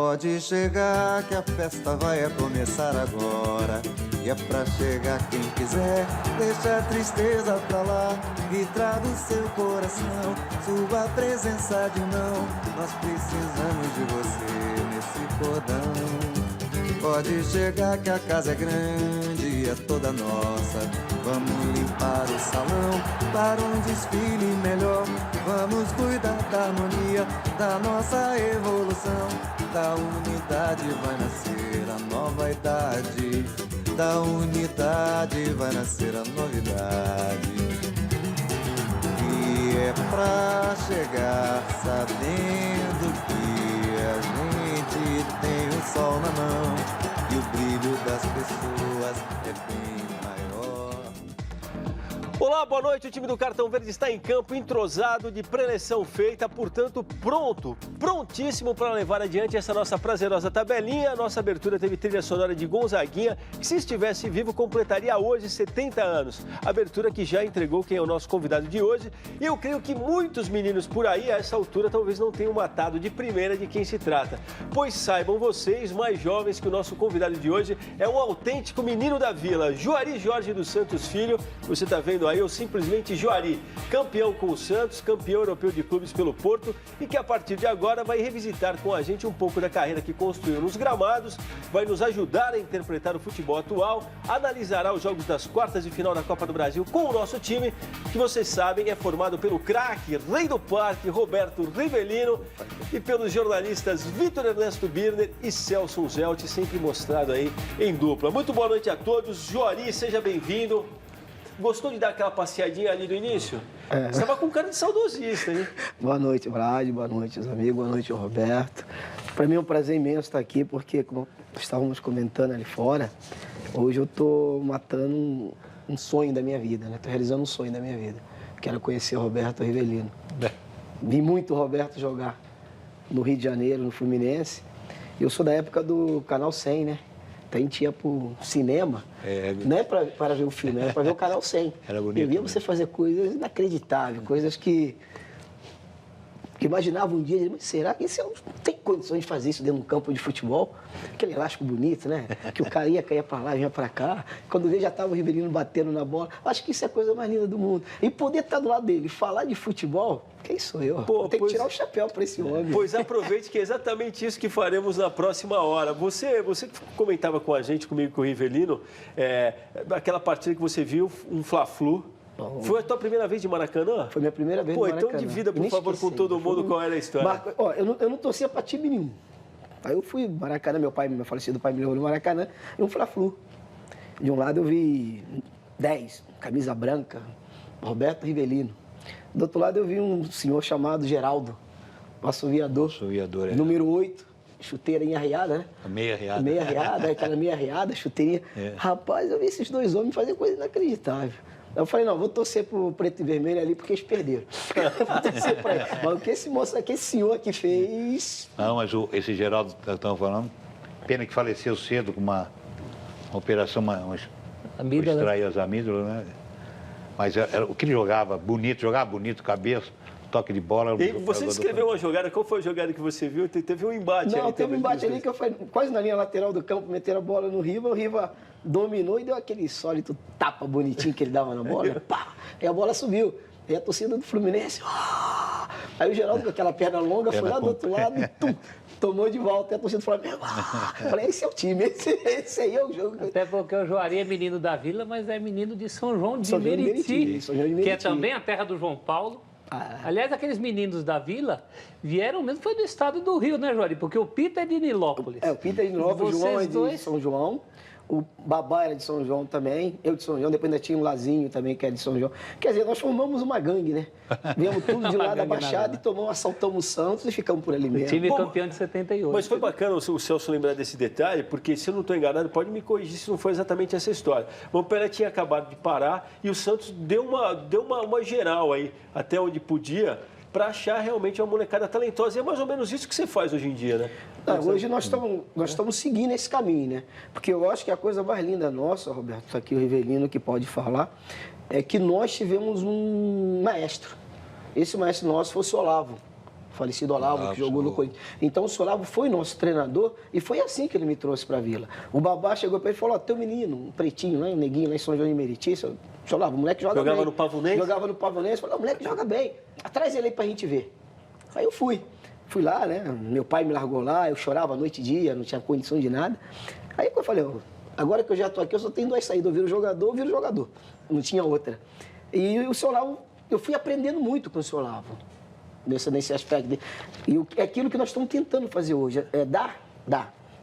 Pode chegar que a festa vai começar agora. E é pra chegar quem quiser, deixa a tristeza pra lá e traga o seu coração, sua presença de não. Nós precisamos de você nesse cordão. Pode chegar que a casa é grande e é toda nossa. Vamos limpar o salão para um desfile melhor. Vamos cuidar da harmonia, da nossa evolução. Da unidade vai nascer a nova idade. Da unidade vai nascer a novidade. E é pra chegar sabendo que a gente tem o sol na mão e o brilho das pessoas é bem maior. Olá, boa noite. O time do Cartão Verde está em campo, entrosado, de preleção feita, portanto, prontíssimo para levar adiante essa nossa prazerosa tabelinha. A nossa abertura teve trilha sonora de Gonzaguinha, que se estivesse vivo completaria hoje 70 anos. Abertura que já entregou quem é o nosso convidado de hoje. E eu creio que muitos meninos por aí, a essa altura, talvez não tenham matado de primeira de quem se trata. Pois saibam vocês, mais jovens, que o nosso convidado de hoje é um autêntico menino da vila, Juari Jorge dos Santos Filho. Você está vendo aí, ou simplesmente Juari, campeão com o Santos, campeão europeu de clubes pelo Porto e que a partir de agora vai revisitar com a gente um pouco da carreira que construiu nos gramados, vai nos ajudar a interpretar o futebol atual, analisará os jogos das quartas de final da Copa do Brasil com o nosso time, que vocês sabem é formado pelo craque, rei do parque, Roberto Rivelino, e pelos jornalistas Vitor Ernesto Birner e Celso Zelt, sempre mostrado aí em dupla. Muito boa noite a todos. Juari, seja bem-vindo. Gostou de dar aquela passeadinha ali no início? Você estava com cara de saudosista, hein? Boa noite, Brad. Boa noite, os amigos. Boa noite, Roberto. Para mim é um prazer imenso estar aqui, porque, como estávamos comentando ali fora, hoje eu estou matando um sonho da minha vida, né? Estou realizando um sonho da minha vida. Quero conhecer o Roberto Rivelino. Vi muito o Roberto jogar no Rio de Janeiro, no Fluminense. Eu sou da época do Canal 100, né? Então a gente ia pro cinema, não é para ver o filme, era para ver o Canal 100. Era bonito. Eu via você fazer coisas inacreditáveis, coisas que imaginava um dia, mas será que esse não tem condições de fazer isso dentro de um campo de futebol? Aquele elástico bonito, né? Que o cara caía para lá, vinha para cá. Quando veio já estava o Rivelino batendo na bola. Acho que isso é a coisa mais linda do mundo. E poder estar do lado dele, falar de futebol, quem sou eu? Tem que tirar o chapéu para esse homem. Pois aproveite que é exatamente isso que faremos na próxima hora. Você que comentava com a gente, comigo, com o Rivelino, aquela partida que você viu, um Fla-Flu. Foi a tua primeira vez de Maracanã? Foi minha primeira vez de Maracanã. Então divida, por favor, com todo mundo qual era a história. Eu não torcia para time nenhum. Aí eu fui Maracanã, meu falecido pai me levou no Maracanã, e um Fla-Flu. De um lado eu vi 10, camisa branca, Roberto Rivelino. Do outro lado eu vi um senhor chamado Geraldo, assoviador, número 8, chuteirinha arreada, né? Meia arreada. Meia arreada, aquela meia arreada, chuteirinha. Rapaz, eu vi esses dois homens fazer coisa inacreditável. Eu falei, não, vou torcer pro preto e vermelho ali porque eles perderam. Vou torcer pra ele. Mas o que esse moço aqui, esse senhor aqui fez... Não, mas esse Geraldo que estamos falando, pena que faleceu cedo com uma operação, extrair as amígdalas, né? Mas era o que ele jogava bonito, cabeça, toque de bola. E você descreveu uma jogada, qual foi a jogada que você viu? Teve um embate ali. Não, teve um embate ali que eu fui quase na linha lateral do campo, meteram a bola no Riva, o Riva dominou e deu aquele sólido tapa bonitinho que ele dava na bola, né? Pá! E a bola subiu. E a torcida do Fluminense, aí o Geraldo com aquela perna longa foi lá do outro lado e tomou de volta. E a torcida do Flamengo, falei, esse é o time, esse aí é o jogo. Até porque o Juari é menino da Vila, mas é menino de São João de Meriti, que é também a terra do João Paulo. Aliás, aqueles meninos da Vila vieram mesmo, foi do estado do Rio, né, Juari? Porque o Pita é de Nilópolis. O Pita é de Nilópolis, o João é de São João. O Babá era de São João também, eu de São João, depois ainda tinha um Lazinho também, que é de São João. Quer dizer, nós formamos uma gangue, né? Viemos tudo de lá da Baixada e assaltamos o Santos e ficamos por ali mesmo. O time campeão de 78. Mas foi bacana o Celso lembrar desse detalhe, porque se eu não estou enganado, pode me corrigir se não foi exatamente essa história. O Pelé tinha acabado de parar e o Santos deu uma geral aí, até onde podia, para achar realmente uma molecada talentosa. E é mais ou menos isso que você faz hoje em dia, né? Hoje nós estamos seguindo esse caminho, né? Porque eu acho que a coisa mais linda nossa, Roberto, está aqui o Rivelino que pode falar, é que nós tivemos um maestro. Esse maestro nosso fosse o Olavo. falecido Olavo, que jogou no Corinthians. Então o seu Olavo foi nosso treinador e foi assim que ele me trouxe para a Vila. O babá chegou para ele e falou, teu menino, um pretinho, né, um neguinho lá em São João de Meriti, seu Olavo, o moleque joga bem. Jogava no Pavonense? Jogava no Pavonense, falou, o moleque joga bem, traz ele aí pra gente ver. Aí eu fui lá, né, meu pai me largou lá, eu chorava noite e dia, não tinha condição de nada. Aí eu falei, agora que eu já estou aqui, eu só tenho duas saídas, eu viro jogador, não tinha outra. E o seu Olavo, eu fui aprendendo muito com o seu Olavo, nesse aspecto. E é aquilo que nós estamos tentando fazer hoje, é dar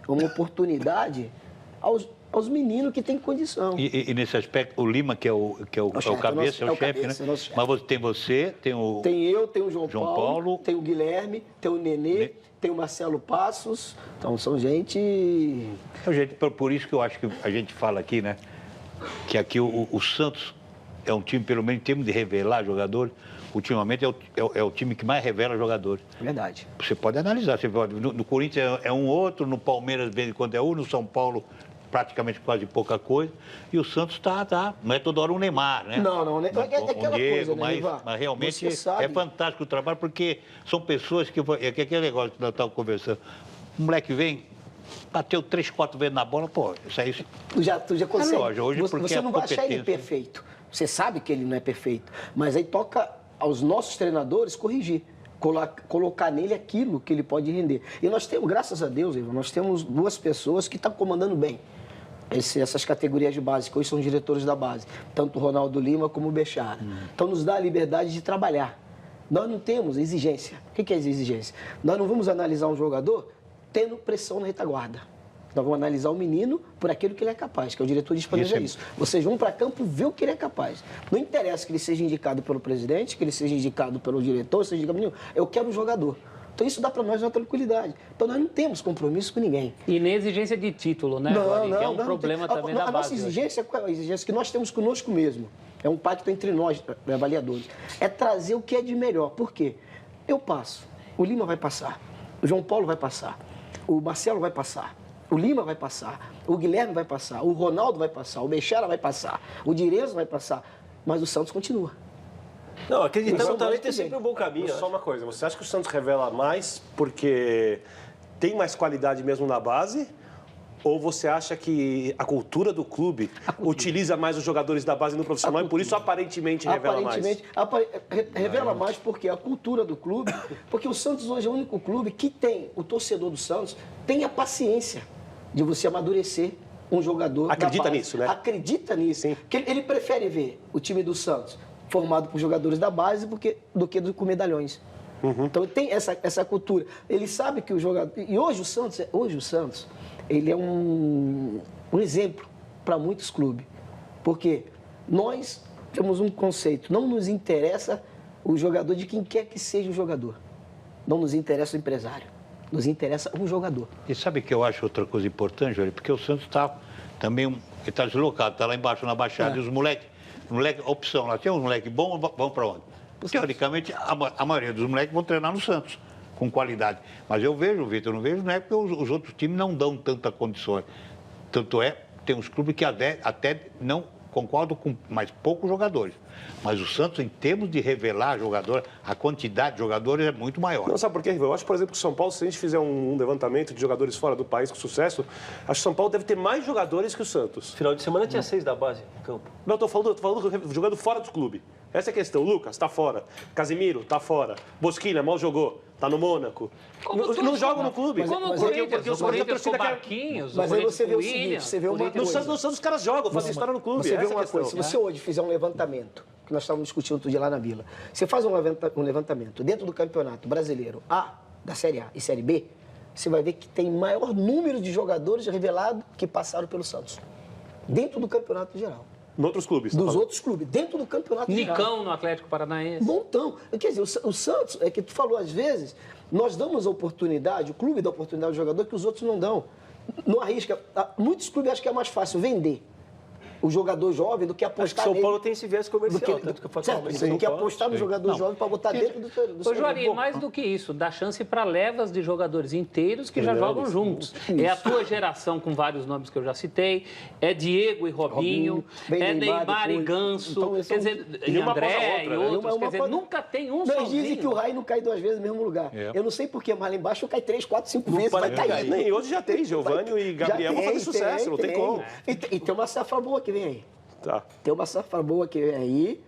uma oportunidade aos meninos que têm condição. E nesse aspecto, o Lima, que é o cabeça, é o chefe, né? Mas tem você, tem o... Tem eu, tem o João Paulo, tem o Guilherme, tem o Nenê, tem o Marcelo Passos. Então, são gente... Por isso que eu acho que a gente fala aqui, né? Que aqui o Santos é um time, pelo menos em termos de revelar jogadores, ultimamente é o time que mais revela jogadores. Verdade. Você pode analisar. Você pode, no Corinthians é um outro, no Palmeiras, de vez em quando é um, no São Paulo, praticamente quase pouca coisa. E o Santos não é toda hora um Neymar, né? Não, é aquela Diego, coisa, né, mas realmente é fantástico o trabalho, porque são pessoas que... É aquele negócio que nós estávamos conversando. O moleque vem, bateu 3, 4 vezes na bola, pô, isso aí... Tu já consegue. Hoje, você não vai achar ele perfeito. Você sabe que ele não é perfeito. Mas aí toca aos nossos treinadores corrigir. Colocar nele aquilo que ele pode render. E nós temos, graças a Deus, Ivan, nós temos 2 pessoas que estão comandando bem essas categorias de base, que hoje são diretores da base. Tanto o Ronaldo Lima como o Bechara. Então nos dá a liberdade de trabalhar. Nós não temos exigência. O que é exigência? Nós não vamos analisar um jogador tendo pressão na retaguarda. Nós vamos analisar o menino por aquilo que ele é capaz, que é o diretor de planeja isso. Vocês vão para campo ver o que ele é capaz. Não interessa que ele seja indicado pelo presidente, que ele seja indicado pelo diretor, seja indicado... Eu quero um jogador. Então isso dá para nós uma tranquilidade. Então nós não temos compromisso com ninguém. E nem exigência de título, né? Não, é um problema também da base. A nossa exigência, qual é a exigência que nós temos conosco mesmo? É um pacto entre nós, avaliadores. É trazer o que é de melhor. Por quê? Eu passo, o Lima vai passar, o João Paulo vai passar, o Marcelo vai passar, o Lima vai passar, o Guilherme vai passar, o Ronaldo vai passar, o Bechara vai passar, o Direzo vai passar, mas o Santos continua. Não, acreditar no talento é sempre um bom caminho. Só uma coisa, você acha que o Santos revela mais porque tem mais qualidade mesmo na base? Ou você acha que a cultura do clube utiliza mais os jogadores da base no profissional e por isso aparentemente revela mais? Revela mais porque a cultura do clube, porque o Santos hoje é o único clube que tem, o torcedor do Santos tem a paciência de você amadurecer um jogador. Acredita nisso, né? Acredita nisso. Sim. Porque ele prefere ver o time do Santos formado por jogadores da base do que com medalhões. Então tem essa cultura. Ele sabe que o jogador... E hoje o Santos ele é um exemplo para muitos clubes. Porque nós temos um conceito, não nos interessa o jogador de quem quer que seja o jogador. Não nos interessa o empresário. Nos interessa um jogador. E sabe que eu acho outra coisa importante, Júlio? Porque o Santos está também... Ele está deslocado, está lá embaixo na Baixada. E os moleques, opção lá, tem uns moleques bons, vão para onde? Teoricamente, a maioria dos moleques vão treinar no Santos, com qualidade. Mas eu vejo, Vitor, eu não vejo, não é porque os outros times não dão tanta condições. Tanto é, tem uns clubes que até não concordam com mais poucos jogadores. Mas o Santos, em termos de revelar jogador, a quantidade de jogadores é muito maior. Não, sabe por quê, Rival? Eu acho, por exemplo, que o São Paulo, se a gente fizer um levantamento de jogadores fora do país com sucesso, acho que o São Paulo deve ter mais jogadores que o Santos. Final de semana tinha 6 da base em campo. Não, estou falando jogando fora do clube. Essa é a questão. O Lucas está fora. Casimiro está fora. Bosquilha mal jogou. Está no Mônaco. Não jogam no clube. Porque os Corinthians com Marquinhos, mas aí você vê o seguinte, você vê uma coisa. No Santos os caras jogam, fazem história no clube. Você vê uma coisa, se você hoje fizer um levantamento, que nós estávamos discutindo outro dia lá na Vila, você faz um levantamento dentro do campeonato brasileiro A, da Série A e Série B, você vai ver que tem maior número de jogadores revelados que passaram pelo Santos. Dentro do campeonato geral. Em outros clubes? Dos outros clubes, dentro do campeonato geral. Nicão no Atlético Paranaense. Montão. Quer dizer, o Santos, é que tu falou, às vezes, nós damos a oportunidade, o clube dá a oportunidade ao jogador que os outros não dão. Não arrisca. Muitos clubes acham que é mais fácil vender o jogador jovem do que apostar Acho que São Paulo tem esse viés comercial. Do que apostar no jogador jovem para botar dentro do seu Juari, mais do que isso, dá chance para levas de jogadores inteiros que já jogam juntos. É a tua geração com vários nomes que eu já citei, é Diego e Robinho, é Neymar e Ganso, então, quer dizer, e André e outros, quer dizer, nunca tem um sozinho. Eles dizem que o Rai não cai 2 vezes no mesmo lugar. Eu não sei porquê, mas lá embaixo cai 3, 4, 5 vezes, vai cair. Nem hoje já tem, Giovani e Gabriel vão fazer sucesso, não tem como. E tem uma safra boa que vem aí. Tá. Tem uma safra boa que vem aí,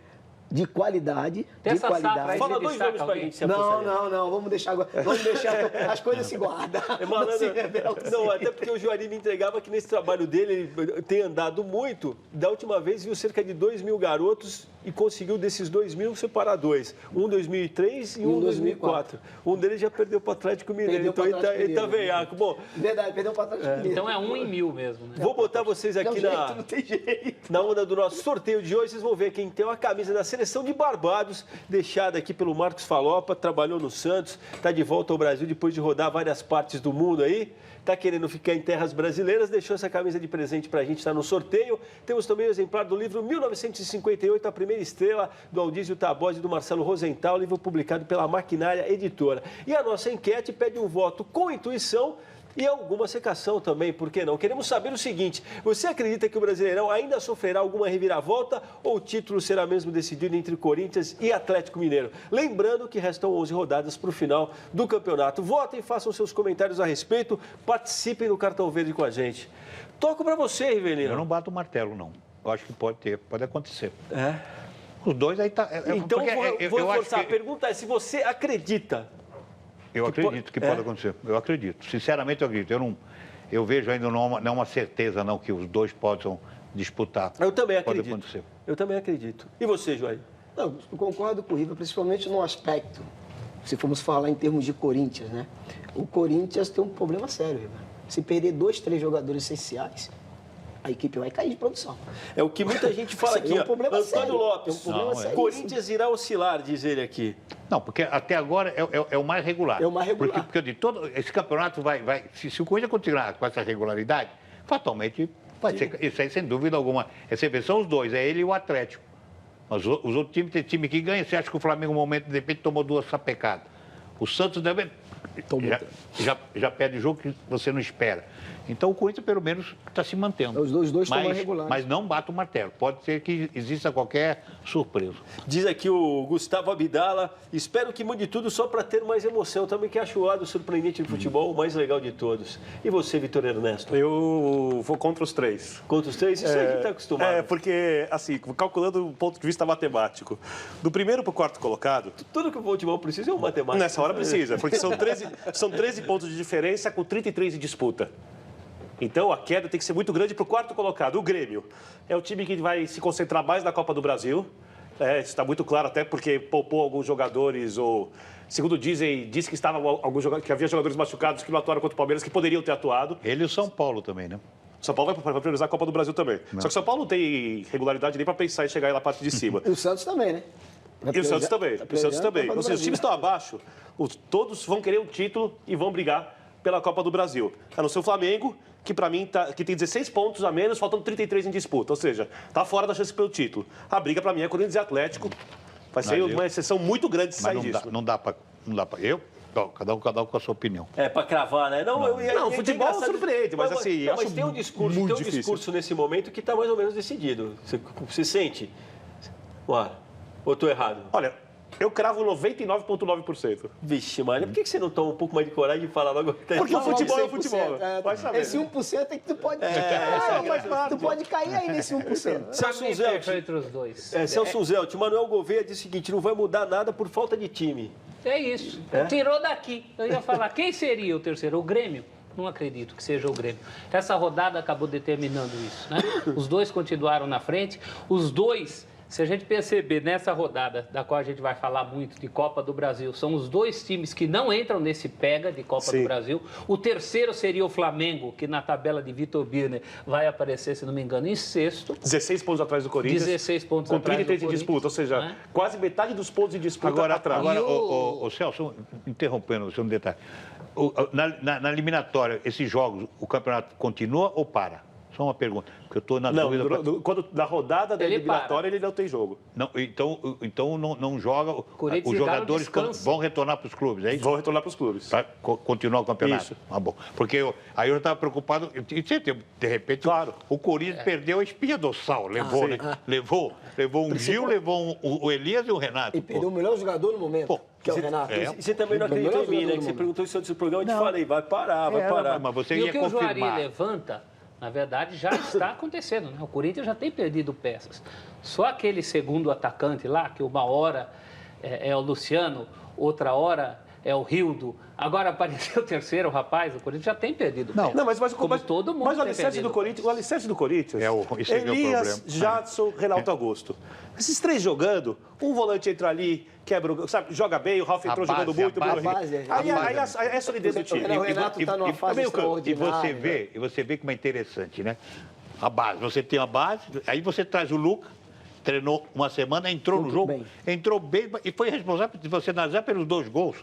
de qualidade. Tem de essa qualidade. safra aí, Fala 2 nomes pra gente se apostar. Não, vamos deixar agora. Vamos deixar as coisas se guardam. Não, até porque o Juari me entregava que nesse trabalho dele, ele tem andado muito. Da última vez viu cerca de 2 mil garotos e conseguiu desses 2 mil separar 2. Um em 2003 e um em 2004. Um deles já perdeu para o Atlético Mineiro, então ele tá veiaco. Bom, verdade, perdeu para o Atlético Mineiro. Então é 1 em 1000 mesmo, né? Vou botar vocês aqui não tem jeito. na onda do nosso sorteio de hoje. Vocês vão ver quem tem uma camisa da seleção de Barbados, deixada aqui pelo Marcos Falopa, trabalhou no Santos, está de volta ao Brasil depois de rodar várias partes do mundo aí. Está querendo ficar em terras brasileiras, deixou essa camisa de presente para a gente, está no sorteio. Temos também o exemplar do livro 1958, A Primeira Estrela, do Aldísio Tabosi e do Marcelo Rosenthal, livro publicado pela Maquinária Editora. E a nossa enquete pede um voto com intuição e alguma secação também, por que não? Queremos saber o seguinte, você acredita que o Brasileirão ainda sofrerá alguma reviravolta ou o título será mesmo decidido entre Corinthians e Atlético Mineiro? Lembrando que restam 11 rodadas para o final do campeonato. Votem, façam seus comentários a respeito, participem do Cartão Verde com a gente. Toco para você, Rivelino. Eu não bato o martelo, não. Eu acho que pode acontecer. Os dois aí tá... Então vou reforçar. A pergunta é se você acredita. Eu acredito que pode acontecer. Eu acredito. Sinceramente, eu acredito. Eu vejo ainda não uma certeza, não, que os dois possam disputar. Eu também acredito. Pode acontecer. Eu também acredito. E você, Joaí? Não, eu concordo com o Riva, principalmente no aspecto, se formos falar em termos de Corinthians, né? O Corinthians tem um problema sério, Riva. Se perder 2, 3 jogadores essenciais, a equipe vai cair de produção. É o que muita gente fala aqui, um problema Antônio sério. Lopes. Corinthians irá oscilar, diz ele aqui. Não, porque até agora é o mais regular. É o mais regular. Porque eu digo, todo esse campeonato vai se o Corinthians continuar com essa regularidade, fatalmente vai ser, isso aí sem dúvida alguma. Você vê, são os dois, é ele e o Atlético. Mas os outros times, tem time que ganha, você acha que o Flamengo, no momento, de repente, tomou 2 sapecadas. O Santos deve... Já perde o jogo que você não espera. Então o Corinthians, pelo menos, está se mantendo. Os dois estão mais regulares. Mas não bate o martelo. Pode ser que exista qualquer surpresa. Diz aqui o Gustavo Abdala, espero que mude tudo só para ter mais emoção. Também que acho o lado surpreendente de futebol o mais legal de todos. E você, Vitor Ernesto? Eu vou contra os 3. Contra os 3? Isso aí que está acostumado. Porque, assim, calculando do ponto de vista matemático, do primeiro para o quarto colocado... Tudo que o futebol precisa é um matemático. Nessa hora precisa, porque são 13 pontos de diferença com 33 de disputa. Então, a queda tem que ser muito grande para o quarto colocado. O Grêmio é o time que vai se concentrar mais na Copa do Brasil. Isso está muito claro, até porque poupou alguns jogadores, ou, segundo dizem, diz que, que havia jogadores machucados que não atuaram contra o Palmeiras, que poderiam ter atuado. Ele e o São Paulo também, né? São Paulo vai priorizar a Copa do Brasil também. Não. Só que o São Paulo não tem regularidade nem para pensar em chegar aí na parte de cima. E o Santos também, né? E o Santos também. Ou seja, os times estão abaixo, todos vão querer um título e vão brigar pela Copa do Brasil. A não ser o Flamengo, que para mim que tem 16 pontos a menos, faltando 33 em disputa. Ou seja, está fora da chance pelo título. A briga para mim é Corinthians e Atlético. Vai ser uma exceção muito grande se sair disso. Não dá para... Cada um com a sua opinião. Para cravar, né? Não, futebol surpreende, mas assim... Mas tem um discurso nesse momento que está mais ou menos decidido. Você sente? Ou estou errado? Olha, eu cravo 99,9%. Vixe, Maria, por que você não toma um pouco mais de coragem de falar logo? Porque o futebol é o futebol. Vai saber. Esse 1% é que tu pode... tu pode cair aí nesse 1%. Celso Zelt, entre os dois. Celso Zelt, Manuel Gouveia disse o seguinte, não vai mudar nada por falta de time. É isso. Tirou daqui. Eu ia falar, quem seria o terceiro? O Grêmio? Não acredito que seja o Grêmio. Essa rodada acabou determinando isso, né? Os dois continuaram na frente. Os dois... Se a gente perceber nessa rodada, da qual a gente vai falar muito, de Copa do Brasil, são os dois times que não entram nesse pega de Copa do Brasil. O terceiro seria o Flamengo, que na tabela de Vitor Birner vai aparecer, se não me engano, em sexto. 16 pontos atrás do Corinthians. 16 pontos com atrás 33 em disputa, ou seja, quase metade dos pontos em disputa atrás. Agora, o Celso, interrompendo você um detalhe. Na eliminatória, esses jogos, o campeonato continua ou para? Só uma pergunta, porque eu estou na dúvida... Quando na rodada da eliminatória ele não tem jogo. Não, então não joga... Os jogadores vão retornar para os clubes, é isso? Vão retornar para os clubes. Para continuar o campeonato? Isso. Ah, bom. Porque aí eu estava preocupado... De repente, claro. O Corinthians perdeu a espinha dorsal. Levou, né? Levou um Gil, levou o Elias e o Renato. E perdeu o melhor jogador no momento, que é o Renato. Você também não acreditou em mim, né? Que você perguntou isso antes do programa, eu te falei, vai parar. Mas você e ia o que confirmar. o Juari levanta, na verdade, já está acontecendo, né? O Corinthians já tem perdido peças. Só aquele segundo atacante lá, que uma hora é o Luciano, outra hora é o Rildo, agora apareceu o terceiro, rapaz, o Corinthians já tem perdido peças. Não, mas todo mundo mas o alicerce do Corinthians, Elias, Jadson, Renato Augusto. Esses três jogando, um volante entra ali, quebra, sabe, joga bem, o Ralf entrou jogando muito. Aí é a solidez do time. O Renato está numa fase extraordinária. E você vê como é interessante, né? A base, você tem a base, aí você traz o Lucas, treinou uma semana, entrou no jogo, entrou bem e foi responsável de você analisar pelos 2 gols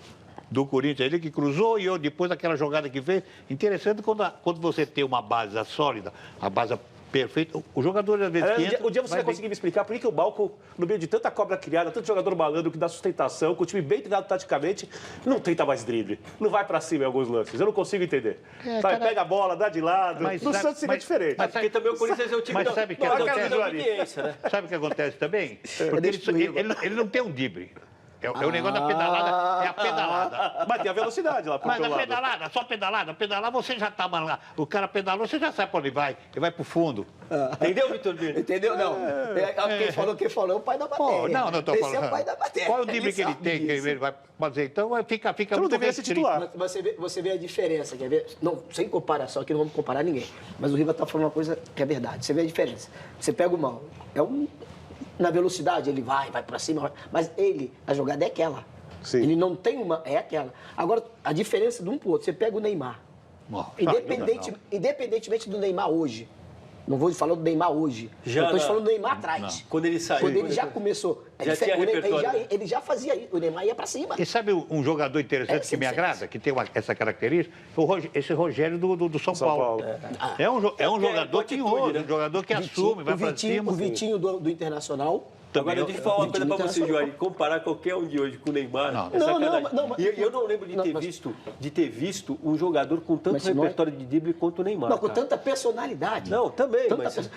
do Corinthians, ele que cruzou e depois daquela jogada que fez. Interessante quando você tem uma base sólida, a base perfeita, o jogador às vezes... Um dia você vai conseguir me explicar por que o Balco, no meio de tanta cobra criada, tanto jogador malandro que dá sustentação, com o time bem treinado taticamente, não tenta mais drible, não vai pra cima em alguns lances. Eu não consigo entender. Pega a bola, dá de lado. No Santos seria diferente. Mas porque também o Corinthians é o time da audiência, né? Sabe o que acontece também? Porque ele não tem um drible. É o negócio da pedalada, é a pedalada. Mas tem a velocidade lá pro Mas outro lado. pedalada, só pedalada. Pedalar você já tá lá. O cara pedalou, você já sabe pra onde vai. Ele vai pro fundo. Entendeu, Vitor Birner? Entendeu? Não. Quem falou é o pai da matéria. Não tô falando. Esse é o pai da matéria. Qual é o drible que ele tem que ele vai fazer? Então fica Então não deveria ser titular. Mas você vê a diferença, quer ver? Não, sem comparação, aqui não vamos comparar ninguém. Mas o Riva tá falando uma coisa que é verdade. Você vê a diferença. Você pega o Mal. Na velocidade, ele vai pra cima. Mas a jogada é aquela. Sim. Ele não tem uma, é aquela. Agora, a diferença de um pro outro, você pega o Neymar. Independentemente do Neymar hoje. Não vou falar do Neymar hoje. Eu estou falando do Neymar atrás. Não. Quando ele saiu. Quando ele já começou. Ele já fazia isso. O Neymar ia para cima. E sabe um jogador interessante que me agrada, que tem essa característica? Esse Rogério do São Paulo. É um jogador que ouve, um jogador que assume, vai para cima. O Vitinho do Internacional. Agora, deixa eu falar uma coisa para você, Joari. Comparar qualquer um de hoje com o Neymar é sacanagem. E eu não lembro de ter visto um jogador com tanto repertório de drible quanto o Neymar. Não, com tanta personalidade. Não, também.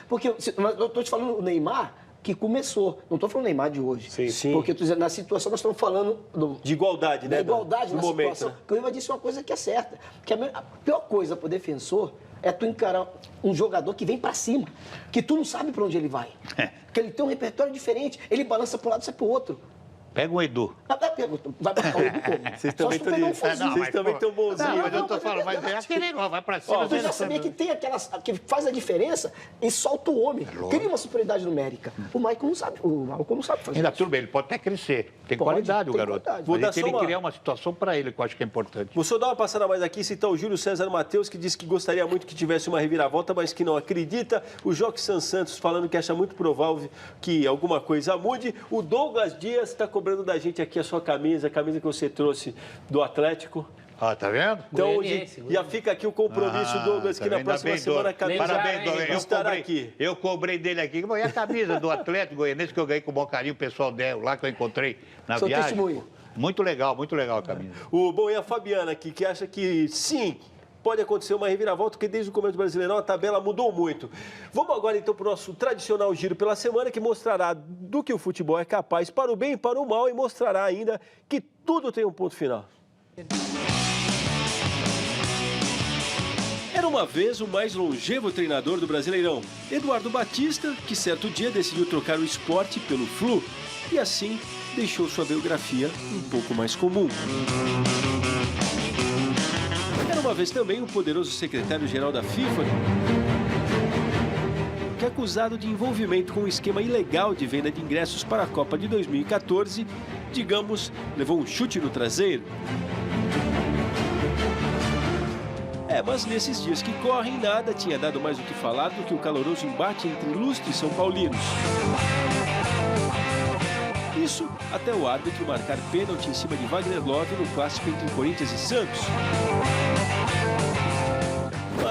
Porque eu estou te falando o Neymar que começou. Não estou falando o Neymar de hoje. Sim. Porque na situação nós estamos falando de igualdade, né? Da igualdade no na momento, situação. né? Porque o Riva disse uma coisa que é certa. Que a pior coisa para o defensor é tu encarar um jogador que vem para cima, que tu não sabe para onde ele vai. Porque ele tem um repertório diferente, ele balança para um lado e sai para o outro. Pega o Edu. Vai buscar o Edu como? Vocês também estão bonzinhos. Não, mas eu tô falando, mas é aquele não, vai pra cima. Você já sabia que tem aquelas que faz a diferença e solta o homem. Cria uma superioridade numérica. O Maicon não sabe, fazer Ainda isso. tudo bem, ele pode até crescer. Tem qualidade o garoto. Vou dar Mas ele criar uma situação para ele, que eu acho que é importante. Vou só dar uma passada mais aqui, citar o Júlio César Matheus, que disse que gostaria muito que tivesse uma reviravolta, mas que não acredita. O Joxan Santos falando que acha muito provável que alguma coisa mude. O Douglas Dias está cobrando da gente aqui a camisa que você trouxe do Atlético. Tá vendo? Então, já fica aqui o compromisso, Douglas, que na próxima semana a camisa estará aqui. Eu cobrei dele aqui. E a camisa do Atlético Goianiense que eu ganhei com o bom carinho, o pessoal dela, lá que eu encontrei na viagem. Testemunho. Muito legal a camisa. E a Fabiana aqui, que acha que sim, pode acontecer uma reviravolta, porque desde o começo do Brasileirão a tabela mudou muito. Vamos agora então para o nosso tradicional giro pela semana, que mostrará do que o futebol é capaz para o bem e para o mal, e mostrará ainda que tudo tem um ponto final. Era uma vez o mais longevo treinador do Brasileirão, Eduardo Batista, que certo dia decidiu trocar o esporte pelo Flu e assim deixou sua biografia um pouco mais comum. Era uma vez também o poderoso secretário-geral da FIFA, que é acusado de envolvimento com um esquema ilegal de venda de ingressos para a Copa de 2014, digamos, levou um chute no traseiro. Mas nesses dias que correm, nada tinha dado mais o que falar do que o caloroso embate entre ilustres São Paulinos. Isso até o árbitro marcar pênalti em cima de Wagner Love no clássico entre Corinthians e Santos.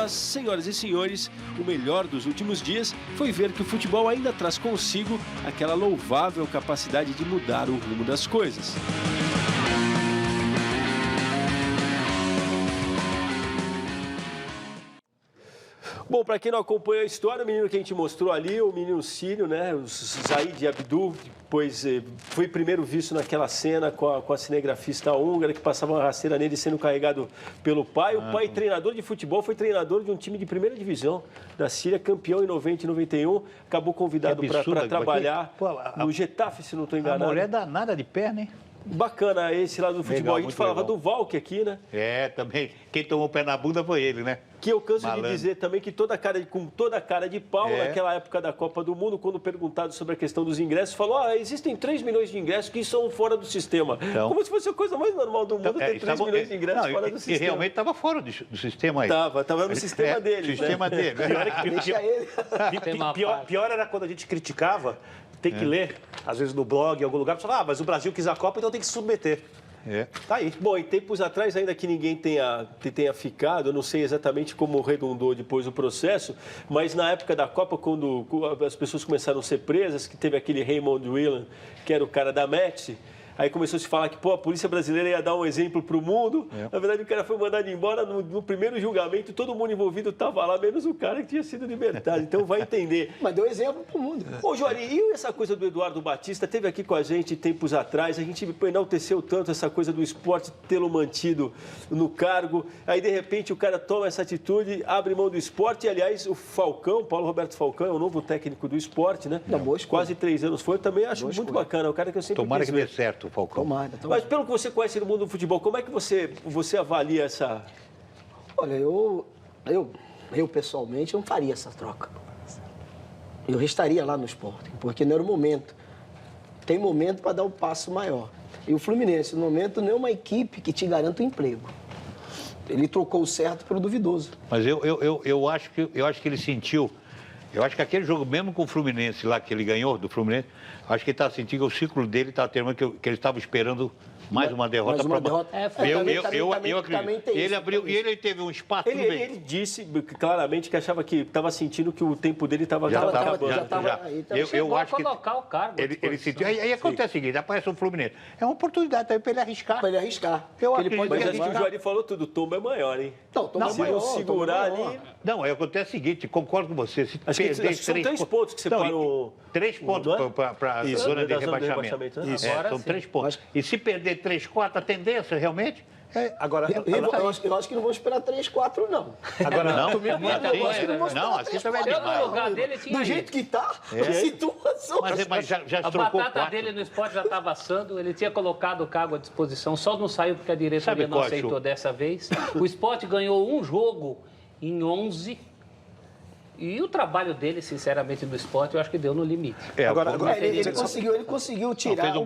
Mas, senhoras e senhores, o melhor dos últimos dias foi ver que o futebol ainda traz consigo aquela louvável capacidade de mudar o rumo das coisas. Bom, para quem não acompanha a história, o menino que a gente mostrou ali, o menino sírio, né, o Zaid Abdul, pois foi primeiro visto naquela cena com a cinegrafista húngara que passava uma rasteira nele sendo carregado pelo pai. O pai, treinador de futebol, foi treinador de um time de primeira divisão da Síria, campeão em 90 e 91, acabou convidado para trabalhar no Getafe, se não estou enganado. A mulher danada de perna, hein? Bacana esse lado do futebol. Legal, a gente falava legal. do Valk aqui, né? Também. Quem tomou o pé na bunda foi ele, né? Que eu canso de dizer também que com toda a cara de pau, naquela época da Copa do Mundo, quando perguntado sobre a questão dos ingressos, falou, existem 3 milhões de ingressos que são fora do sistema. Então, como se fosse a coisa mais normal do mundo ter 3 milhões de ingressos fora do sistema. E realmente estava fora do sistema aí. Tava no sistema dele. Sistema dele. Deixa ele. Pior era quando a gente criticava, tem que ler, às vezes no blog, em algum lugar, falava, mas o Brasil quis a Copa, então tem que se submeter. Tá aí. Bom, em tempos atrás, ainda que ninguém tenha ficado, eu não sei exatamente como redundou depois o processo, mas na época da Copa, quando as pessoas começaram a ser presas, que teve aquele Raymond Whelan, que era o cara da Metz, aí começou a se falar que a polícia brasileira ia dar um exemplo para o mundo. Na verdade, o cara foi mandado embora no primeiro julgamento, todo mundo envolvido estava lá, menos o cara que tinha sido libertado. Então vai entender. Mas deu exemplo para o mundo. Ô, Jori, e essa coisa do Eduardo Batista? Teve aqui com a gente tempos atrás, a gente enalteceu tanto essa coisa do esporte tê-lo mantido no cargo. Aí, de repente, o cara toma essa atitude, abre mão do esporte. E, aliás, o Falcão, Paulo Roberto Falcão, é o novo técnico do esporte, né? Quase 3 anos foi. Eu também acho muito bacana. É o cara que eu sempre Tomara que dê certo, Falcão. Tomara. Mas pelo que você conhece do mundo do futebol, como é que você avalia essa... Olha, eu pessoalmente não faria essa troca. Eu restaria lá no Sporting, porque não era o momento. Tem momento para dar um passo maior. E o Fluminense, no momento, não é uma equipe que te garanta um emprego. Ele trocou o certo pelo duvidoso. Mas eu acho que ele sentiu... Eu acho que aquele jogo, mesmo com o Fluminense lá, que ele ganhou do Fluminense, acho que ele está sentindo que o ciclo dele está terminando, que ele estava esperando mais uma derrota. Eu acredito. Ele abriu, e ele teve um espaço. Ele disse claramente que achava que estava sentindo que o tempo dele estava acabando. Eu acho que colocar o cargo. Ele sentiu. Aí acontece o seguinte, aparece o Fluminense. É uma oportunidade também para ele arriscar. Para ele arriscar. Mas acho que o Juari falou tudo, o tombo é maior, hein? Não, tombo é maior. Se segurar ali... Não, acontece o seguinte, concordo com você. Se acho que são 3 pontos que separam... 3 pontos para a zona de rebaixamento. São 3 pontos. E se perder 3, 4, a tendência realmente... Agora, eu acho que não vou esperar 3, 4, não. Agora, não, assim também é demais. No lugar dele tinha do jeito que está, a situação... Mas já a trocou batata 4. dele no esporte já estava assando, ele tinha colocado o cargo à disposição, só não saiu porque a diretoria não aceitou dessa vez. O esporte ganhou um jogo em 11... E o trabalho dele, sinceramente, no esporte, eu acho que deu no limite. Ele conseguiu tirar o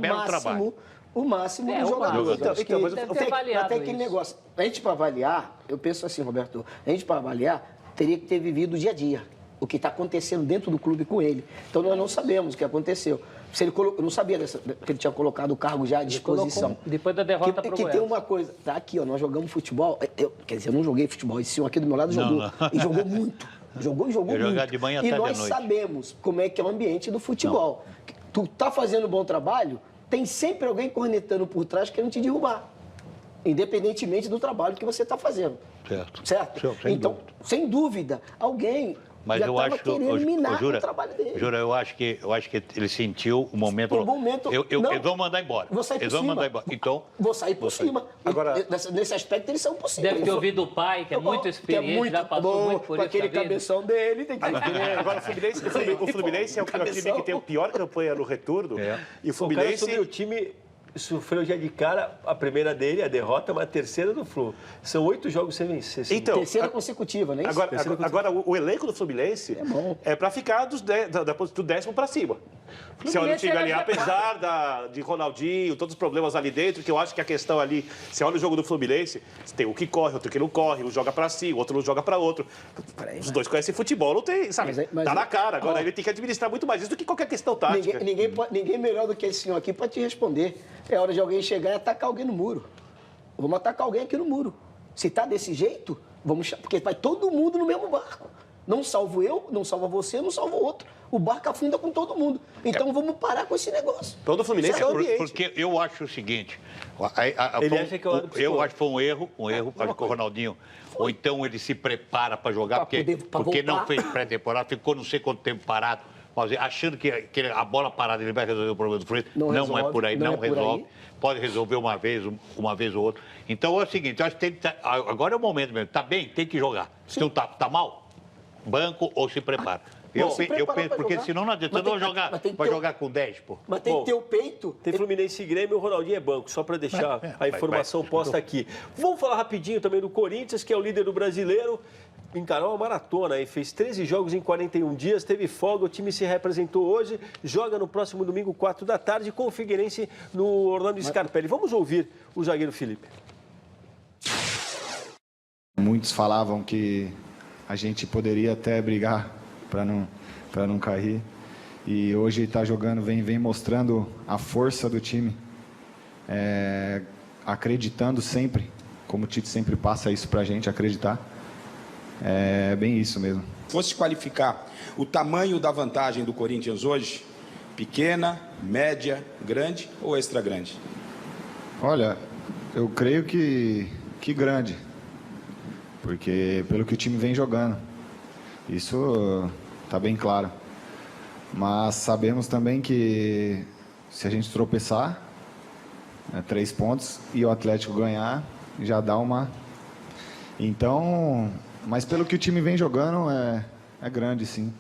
máximo do jogador. Até aquele negócio. A gente, para avaliar, eu penso assim, Roberto, a gente, para avaliar, teria que ter vivido o dia a dia. O que está acontecendo dentro do clube com ele. Então, nós não sabemos o que aconteceu. Se ele eu não sabia que ele tinha colocado o cargo já à disposição. Depois da derrota para o Goiás. Que tem uma coisa, tá aqui, ó, nós jogamos futebol. Quer dizer, eu não joguei futebol, esse senhor aqui do meu lado jogou. E jogou muito. Jogou muito. De manhã e até nós de noite. Sabemos como é que é o ambiente do futebol. Tu tá fazendo um bom trabalho, tem sempre alguém cornetando por trás querendo te derrubar. Independentemente do trabalho que você está fazendo. Certo? Então, sem dúvida, alguém... Mas já eu acho que o trabalho dele. Jura, eu acho que ele sentiu o momento. Eles vão mandar embora. Vou sair por cima. Então, vou sair por cima. Agora, nesse aspecto, eles são possíveis. Deve ter ouvido o pai, que é muito experiente, já passou muito por com isso. Aquele cabeção dele, tem que Agora, o Fluminense é o time que tem a pior campanha no retorno. E o Fluminense... O time sofreu já de cara a primeira dele, a derrota, mas a terceira do Flu. São 8 jogos sem vencer. Então, terceira consecutiva, né? Agora, o elenco do Fluminense é para ficar do 10º para cima. Se olha o time ali, apesar de Ronaldinho, todos os problemas ali dentro, que eu acho que a questão ali, você olha o jogo do Fluminense, tem um que corre, outro que não corre, um joga para si, o outro não joga para outro. Os dois conhecem futebol, não tem, sabe? Tá na cara. Agora ele tem que administrar muito mais isso do que qualquer questão tática. Ninguém melhor do que esse senhor aqui para te responder. É hora de alguém chegar e atacar alguém no muro. Vamos atacar alguém aqui no muro. Se tá desse jeito, Porque vai todo mundo no mesmo barco. Não salvo eu, não salva você, não salva o outro. O barco afunda com todo mundo. Então vamos parar com esse negócio. Todo Fluminense é o ambiente. Porque eu acho o seguinte... Ele acha que é o lado psicológico. Eu acho que foi um erro. Acho que o Ronaldinho... Ou então ele se prepara para jogar, porque não fez pré-temporada, ficou não sei quanto tempo parado, achando que a bola parada ele vai resolver o problema do Fluminense. Não é por aí, não resolve. Pode resolver uma vez ou outra. Então é o seguinte, eu acho que agora é o momento mesmo. Tá bem, tem que jogar. Sim. Então tá mal, banco ou se prepara. Eu penso, porque jogar. Senão não adianta. Vai jogar com 10, pô. Mas tem que ter o peito. Tem Fluminense e Grêmio, o Ronaldinho é banco, só para deixar a informação posta aqui. Vamos falar rapidinho também do Corinthians, que é o líder do Brasileiro. Encarou uma maratona aí, fez 13 jogos em 41 dias, teve folga, o time se representou hoje, joga no próximo domingo, 4 da tarde, com o Figueirense no Orlando Scarpelli. Vamos ouvir o zagueiro Felipe. Muitos falavam que a gente poderia até brigar para não cair. E hoje está jogando, vem mostrando a força do time, acreditando sempre, como o Tite sempre passa isso para a gente, acreditar. É bem isso mesmo. Se fosse qualificar o tamanho da vantagem do Corinthians hoje, pequena, média, grande ou extra grande? Olha, eu creio que grande, porque pelo que o time vem jogando. Isso está bem claro. Mas sabemos também que se a gente tropeçar, 3 pontos, e o Atlético ganhar, já dá uma... Então, mas pelo que o time vem jogando, é grande, sim.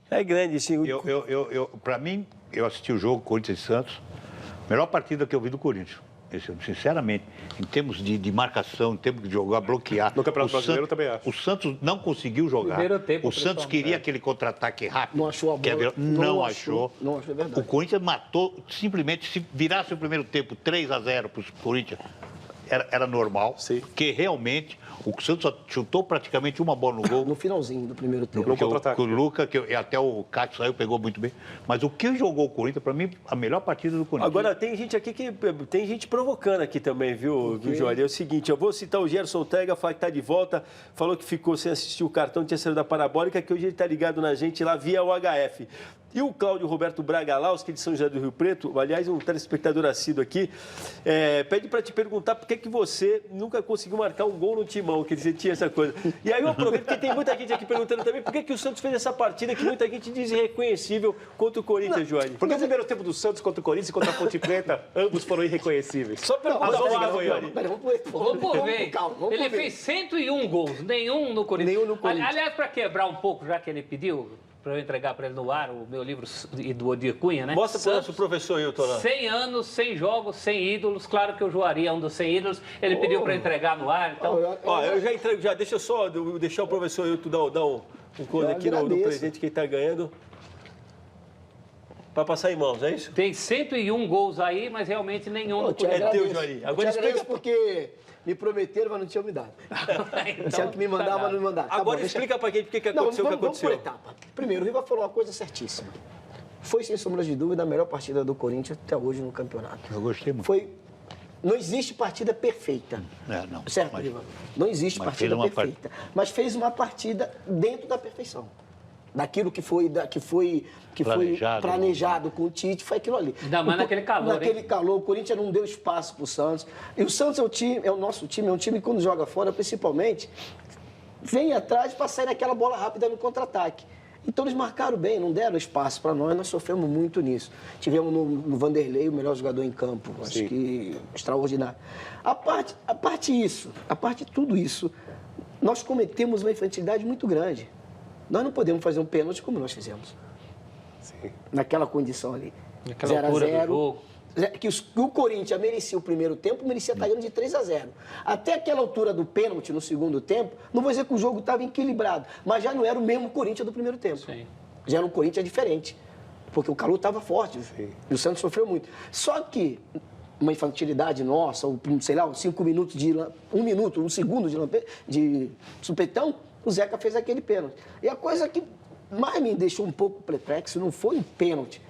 É grande, sim. Para mim, eu assisti o jogo Corinthians e Santos, melhor partida que eu vi do Corinthians. Sinceramente, em termos de marcação, em termos de jogar, bloquear. No Campeonato Brasileiro eu também acho. O Santos não conseguiu jogar. Primeiro tempo, o Santos queria aquele contra-ataque rápido. Não achou a bola. Não achou. Não achou, é verdade. O Corinthians matou, simplesmente, se virasse o primeiro tempo 3-0 para o Corinthians, era normal. Sim. Porque realmente o Santos só chutou praticamente uma bola no gol. No finalzinho do primeiro tempo. No contra-ataque. O Luca, até o Cássio saiu, pegou muito bem. Mas o que jogou o Corinthians, para mim, a melhor partida do Corinthians. Agora, tem gente aqui tem gente provocando aqui também, viu, Jorge? É o seguinte, eu vou citar o Gerson Tega, fala que está de volta, falou que ficou sem assistir o cartão, tinha saído da parabólica, que hoje ele está ligado na gente lá via UHF. E o Cláudio Roberto Bragalaus, que é de São José do Rio Preto, aliás, um telespectador assíduo aqui, pede para te perguntar por que você nunca conseguiu marcar um gol no Timão, que você tinha essa coisa. E aí eu aproveito, porque tem muita gente aqui perguntando também por que o Santos fez essa partida que muita gente diz irreconhecível contra o Corinthians, Jorge. Porque o primeiro tempo do Santos contra o Corinthians e contra a Ponte Preta, ambos foram irreconhecíveis. Só pergunta Jorge. Vamos por ver. Ele fez 101 gols, nenhum no Corinthians. Aliás, para quebrar um pouco, já que ele pediu... para eu entregar para ele no ar o meu livro do Odir Cunha, né? Mostra para o nosso professor Hilton lá. 100 anos, 100 jogos, 100 ídolos. Claro que o Joari é um dos 100 ídolos. Ele pediu para entregar no ar, então... Eu já entrego, deixa eu só deixar o professor Hilton dar um coisa aqui no presente que ele está ganhando. Para passar em mãos, é isso? Tem 101 gols aí, mas realmente nenhum no Corinthians. É teu, Joari. Agora explica porque... Me prometeram, mas não tinham me dado. Disseram que me mandavam, mas não me mandaram. Agora explica pra gente o que aconteceu, o que aconteceu. Vamos por etapa. Primeiro, o Riva falou uma coisa certíssima. Foi, sem sombra de dúvida, a melhor partida do Corinthians até hoje no campeonato. Eu gostei muito. Não existe partida perfeita. Não. Certo, Riva? Não existe partida perfeita. Mas fez uma partida dentro da perfeição. Daquilo que foi planejado com o Tite, foi aquilo ali. Ainda mais naquele calor, Naquele calor, o Corinthians não deu espaço para o Santos. E o Santos é o nosso time, é um time que quando joga fora, principalmente, vem atrás para sair naquela bola rápida no contra-ataque. Então eles marcaram bem, não deram espaço para nós sofremos muito nisso. Tivemos no Vanderlei o melhor jogador em campo, acho que extraordinário. A parte de tudo isso, nós cometemos uma infantilidade muito grande. Nós não podemos fazer um pênalti como nós fizemos. Sim. Naquela condição ali. Naquela altura do jogo. Que o Corinthians merecia o primeiro tempo, merecia estar ganhando de 3-0. Até aquela altura do pênalti no segundo tempo, não vou dizer que o jogo estava equilibrado, mas já não era o mesmo Corinthians do primeiro tempo. Sim. Já era um Corinthians diferente, porque o calor estava forte. Sim. E o Santos sofreu muito. Só que uma infantilidade nossa, sei lá, 5 minutos de... 1 minuto, 1 segundo de supetão, o Zeca fez aquele pênalti. E a coisa que mais me deixou um pouco perplexo não foi o pênalti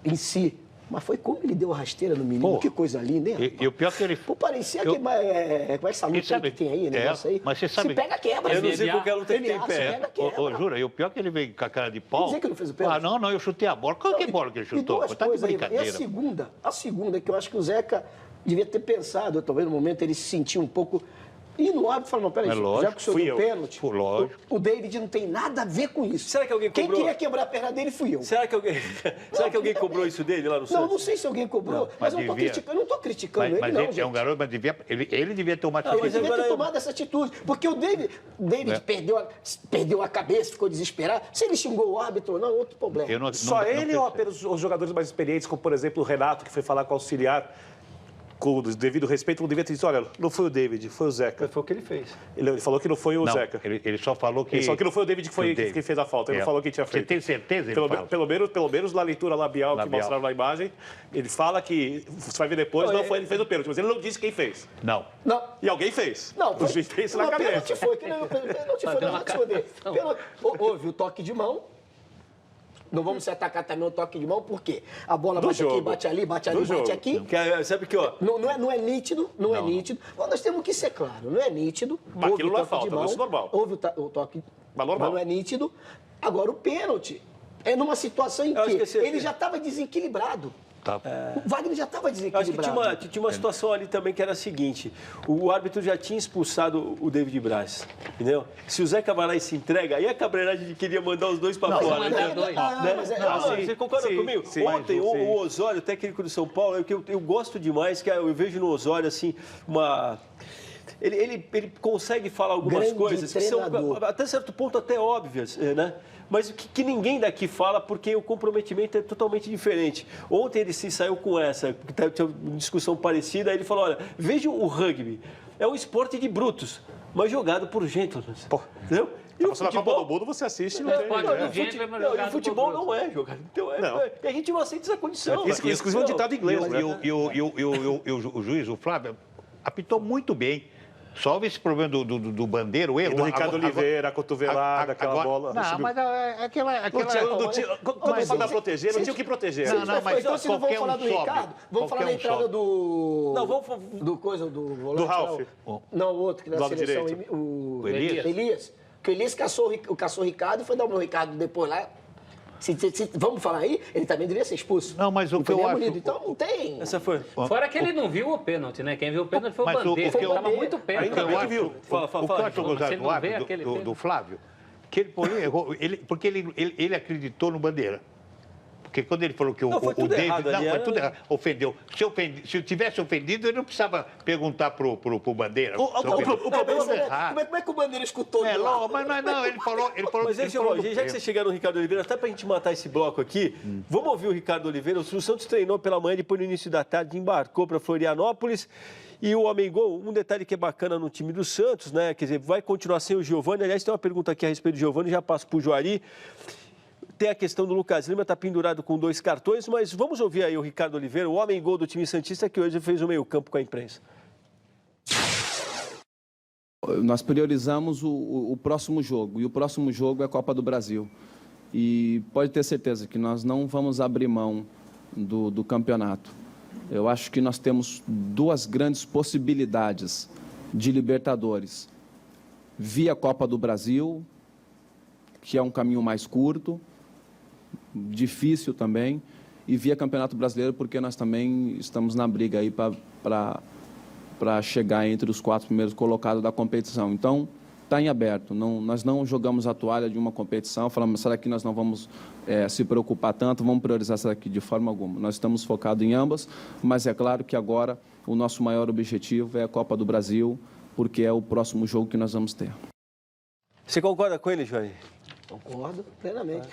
em si, Mas foi como ele deu a rasteira no menino. Pô, que coisa linda, hein? E o pior que ele... Pô, parecia que... Como é essa luta sabe, que tem aí, negócio aí? Mas você sabe... Se pega, quebra. Eu não sei qualquer luta que tem pé. Pega, quebra. Jura, e o pior que ele veio com a cara de pau... Quer dizer que ele não fez o pênalti? Não, eu chutei a bola. Qual que é a bola que ele chutou? Tá de brincadeira. E a segunda, que eu acho que o Zeca devia ter pensado, talvez no momento ele se sentiu um pouco... E no árbitro falou, não, peraí, já que o senhor deu pênalti, o David não tem nada a ver com isso. Será que alguém cobrou? Quem queria quebrar a perna dele fui eu. Será que alguém cobrou isso dele lá no Santos? Não sei se alguém cobrou, mas eu não estou criticando ele, não, gente. É um garoto, mas ele devia tomar atitude. Ele devia ter tomado essa atitude, porque o David perdeu a cabeça, ficou desesperado. Se ele xingou o árbitro ou não, é outro problema. Só ele ou apenas os jogadores mais experientes, como, por exemplo, o Renato, que foi falar com o auxiliar, com o devido respeito, não devia ter dito, olha, não foi o David, foi o Zeca. Foi o que ele fez. Ele falou que não foi o Zeca. Ele só falou que... Só que não foi o David que fez a falta, ele não falou que tinha feito. Você tem certeza? Pelo menos na leitura labial que mostraram na imagem, ele fala que, você vai ver depois, não foi ele que fez o pênalti, mas ele não disse quem fez. Não. E alguém fez. Não, o juiz fez na cabeça. Pênalti foi, houve o toque de mão. Não vamos se atacar também o toque de mão, por quê? A bola bate aqui, bate ali, bate aqui. Sabe que, ó... Não é nítido, não é nítido. Mas nós temos que ser claro, não é nítido. Mas aquilo não é falta, isso é normal. Houve o toque, mas não é nítido. Agora, o pênalti é numa situação em que ele já estava desequilibrado. O Wagner já estava desequilibrado. Acho que tinha uma situação ali também que era a seguinte: o árbitro já tinha expulsado o David Braz, entendeu? Se o Zeca vai lá e se entrega, aí a cabreiragem queria mandar os dois para fora. Você concorda comigo? Sim, ontem, o Osório, técnico do São Paulo, eu gosto demais, que eu vejo no Osório, assim, uma... Ele consegue falar algumas coisas que são, até certo ponto, até óbvias, né? Mas que ninguém daqui fala, porque o comprometimento é totalmente diferente. Ontem ele se saiu com essa, tinha uma discussão parecida, aí ele falou, olha, veja o rugby, é um esporte de brutos, mas jogado por gentlemen. Entendeu? E o futebol do mundo você assiste, não tem. O futebol não é jogado. Então, a gente não aceita essa condição. Exclusivo de ditado inglês, né? E o juiz, o Flávio, apitou muito bem. Só houve esse problema do bandeiro, o erro. Do Ricardo Oliveira, a cotovelada, aquela bola. Não, mas aquela... Quando fala da proteger, não tinha o que proteger. Não, mas então, se não vamos falar do Ricardo, vamos falar da entrada do... Não, vamos falar do volante. Do Ralf. Não, o outro, que na seleção... O Elias. Que o Elias caçou o Ricardo e foi dar o meu Ricardo depois lá. Vamos falar aí, ele também deveria ser expulso. Não, mas o que eu acho... Então não tem... Essa foi... Fora que ele não viu o pênalti, né? Quem viu o pênalti foi o Bandeira. Estava muito perto. O que eu acho gozado do árbitro, do Flávio, que ele porque ele acreditou no Bandeira. Porque quando ele falou que o David... Não, foi tudo errado. Ofendeu. Se eu tivesse ofendido, ele não precisava perguntar pro Bandeira. O problema é como é que o Bandeira escutou? Mas não, ele falou... Mas já que vocês chegaram no Ricardo Oliveira, até pra gente matar esse bloco aqui, vamos ouvir o Ricardo Oliveira. O Santos treinou pela manhã, depois no início da tarde embarcou para Florianópolis. E o homem gol, um detalhe que é bacana no time do Santos, né? Quer dizer, vai continuar sem o Giovani. Aliás, tem uma pergunta aqui a respeito do Giovani, já passo pro Juari. Tem a questão do Lucas Lima, está pendurado com 2 cartões, mas vamos ouvir aí o Ricardo Oliveira, o homem gol do time santista, que hoje fez o meio-campo com a imprensa. Nós priorizamos o próximo jogo, e o próximo jogo é a Copa do Brasil. E pode ter certeza que nós não vamos abrir mão do campeonato. Eu acho que nós temos 2 grandes possibilidades de Libertadores. Via Copa do Brasil, que é um caminho mais curto, difícil também, e via Campeonato Brasileiro, porque nós também estamos na briga aí para chegar entre os 4 primeiros colocados da competição. Então, está em aberto. Nós não jogamos a toalha de uma competição, falamos, será que nós não vamos se preocupar tanto, vamos priorizar essa daqui de forma alguma. Nós estamos focados em ambas, mas é claro que agora o nosso maior objetivo é a Copa do Brasil, porque é o próximo jogo que nós vamos ter. Você concorda com ele, Johnny? Concordo plenamente.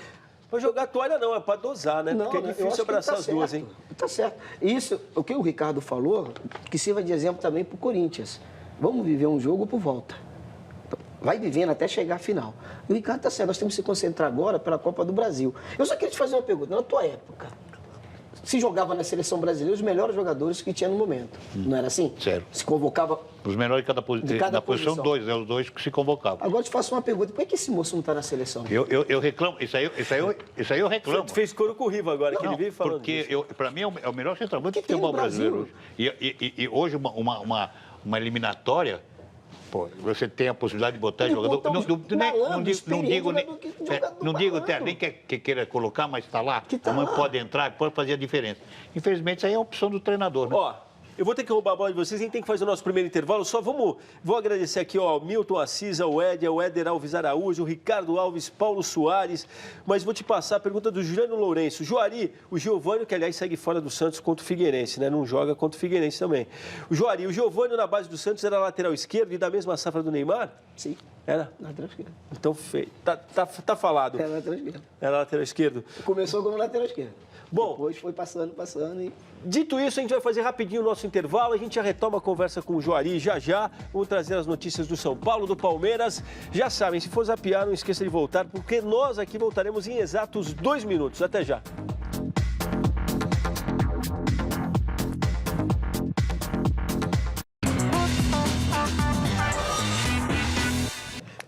Para jogar toalha não, é para dosar, né? Não, porque é difícil abraçar as duas, hein? Tá certo. Isso, o que o Ricardo falou, que sirva de exemplo também para o Corinthians. Vamos viver um jogo por volta. Vai vivendo até chegar à final. E o Ricardo tá certo, nós temos que se concentrar agora pela Copa do Brasil. Eu só queria te fazer uma pergunta. Na tua época, se jogava na seleção brasileira os melhores jogadores que tinha no momento. Não era assim? Sério. Se convocava... Os melhores de cada posição. Na posição 2, os 2 que se convocavam. Agora eu te faço uma pergunta. Por que esse moço não está na seleção? Eu reclamo. Isso aí eu reclamo. Você fez coro com o Riva agora, que ele vive falando porque para mim é o melhor centroavante do Que tem futebol no Brasil. brasileiro. E hoje uma eliminatória... Pô, você tem a possibilidade de botar jogador... Não digo até nem que queira colocar, mas está lá. Pode entrar, pode fazer a diferença. Infelizmente, isso aí é a opção do treinador, né? Ó, eu vou ter que roubar a bola de vocês, a gente tem que fazer o nosso primeiro intervalo. Só vou agradecer aqui, ó, Milton Assis, o Éder Alves Araújo, o Ricardo Alves, Paulo Soares. Mas vou te passar a pergunta do Juliano Lourenço. Juari, o Giovânio, que aliás segue fora do Santos contra o Figueirense, né? Não joga contra o Figueirense também. O Juari, o Giovânio na base do Santos era lateral esquerdo e da mesma safra do Neymar? Sim. Era? Lateral esquerdo. Então, feio. Tá falado. Era lateral esquerdo. Era lateral esquerdo. Começou como lateral esquerdo. Bom, depois foi passando e... Dito isso, a gente vai fazer rapidinho o nosso intervalo. A gente já retoma a conversa com o Juari já. Vamos trazer as notícias do São Paulo, do Palmeiras. Já sabem, se for zapear, não esqueça de voltar, porque nós aqui voltaremos em exatos 2 minutos. Até já.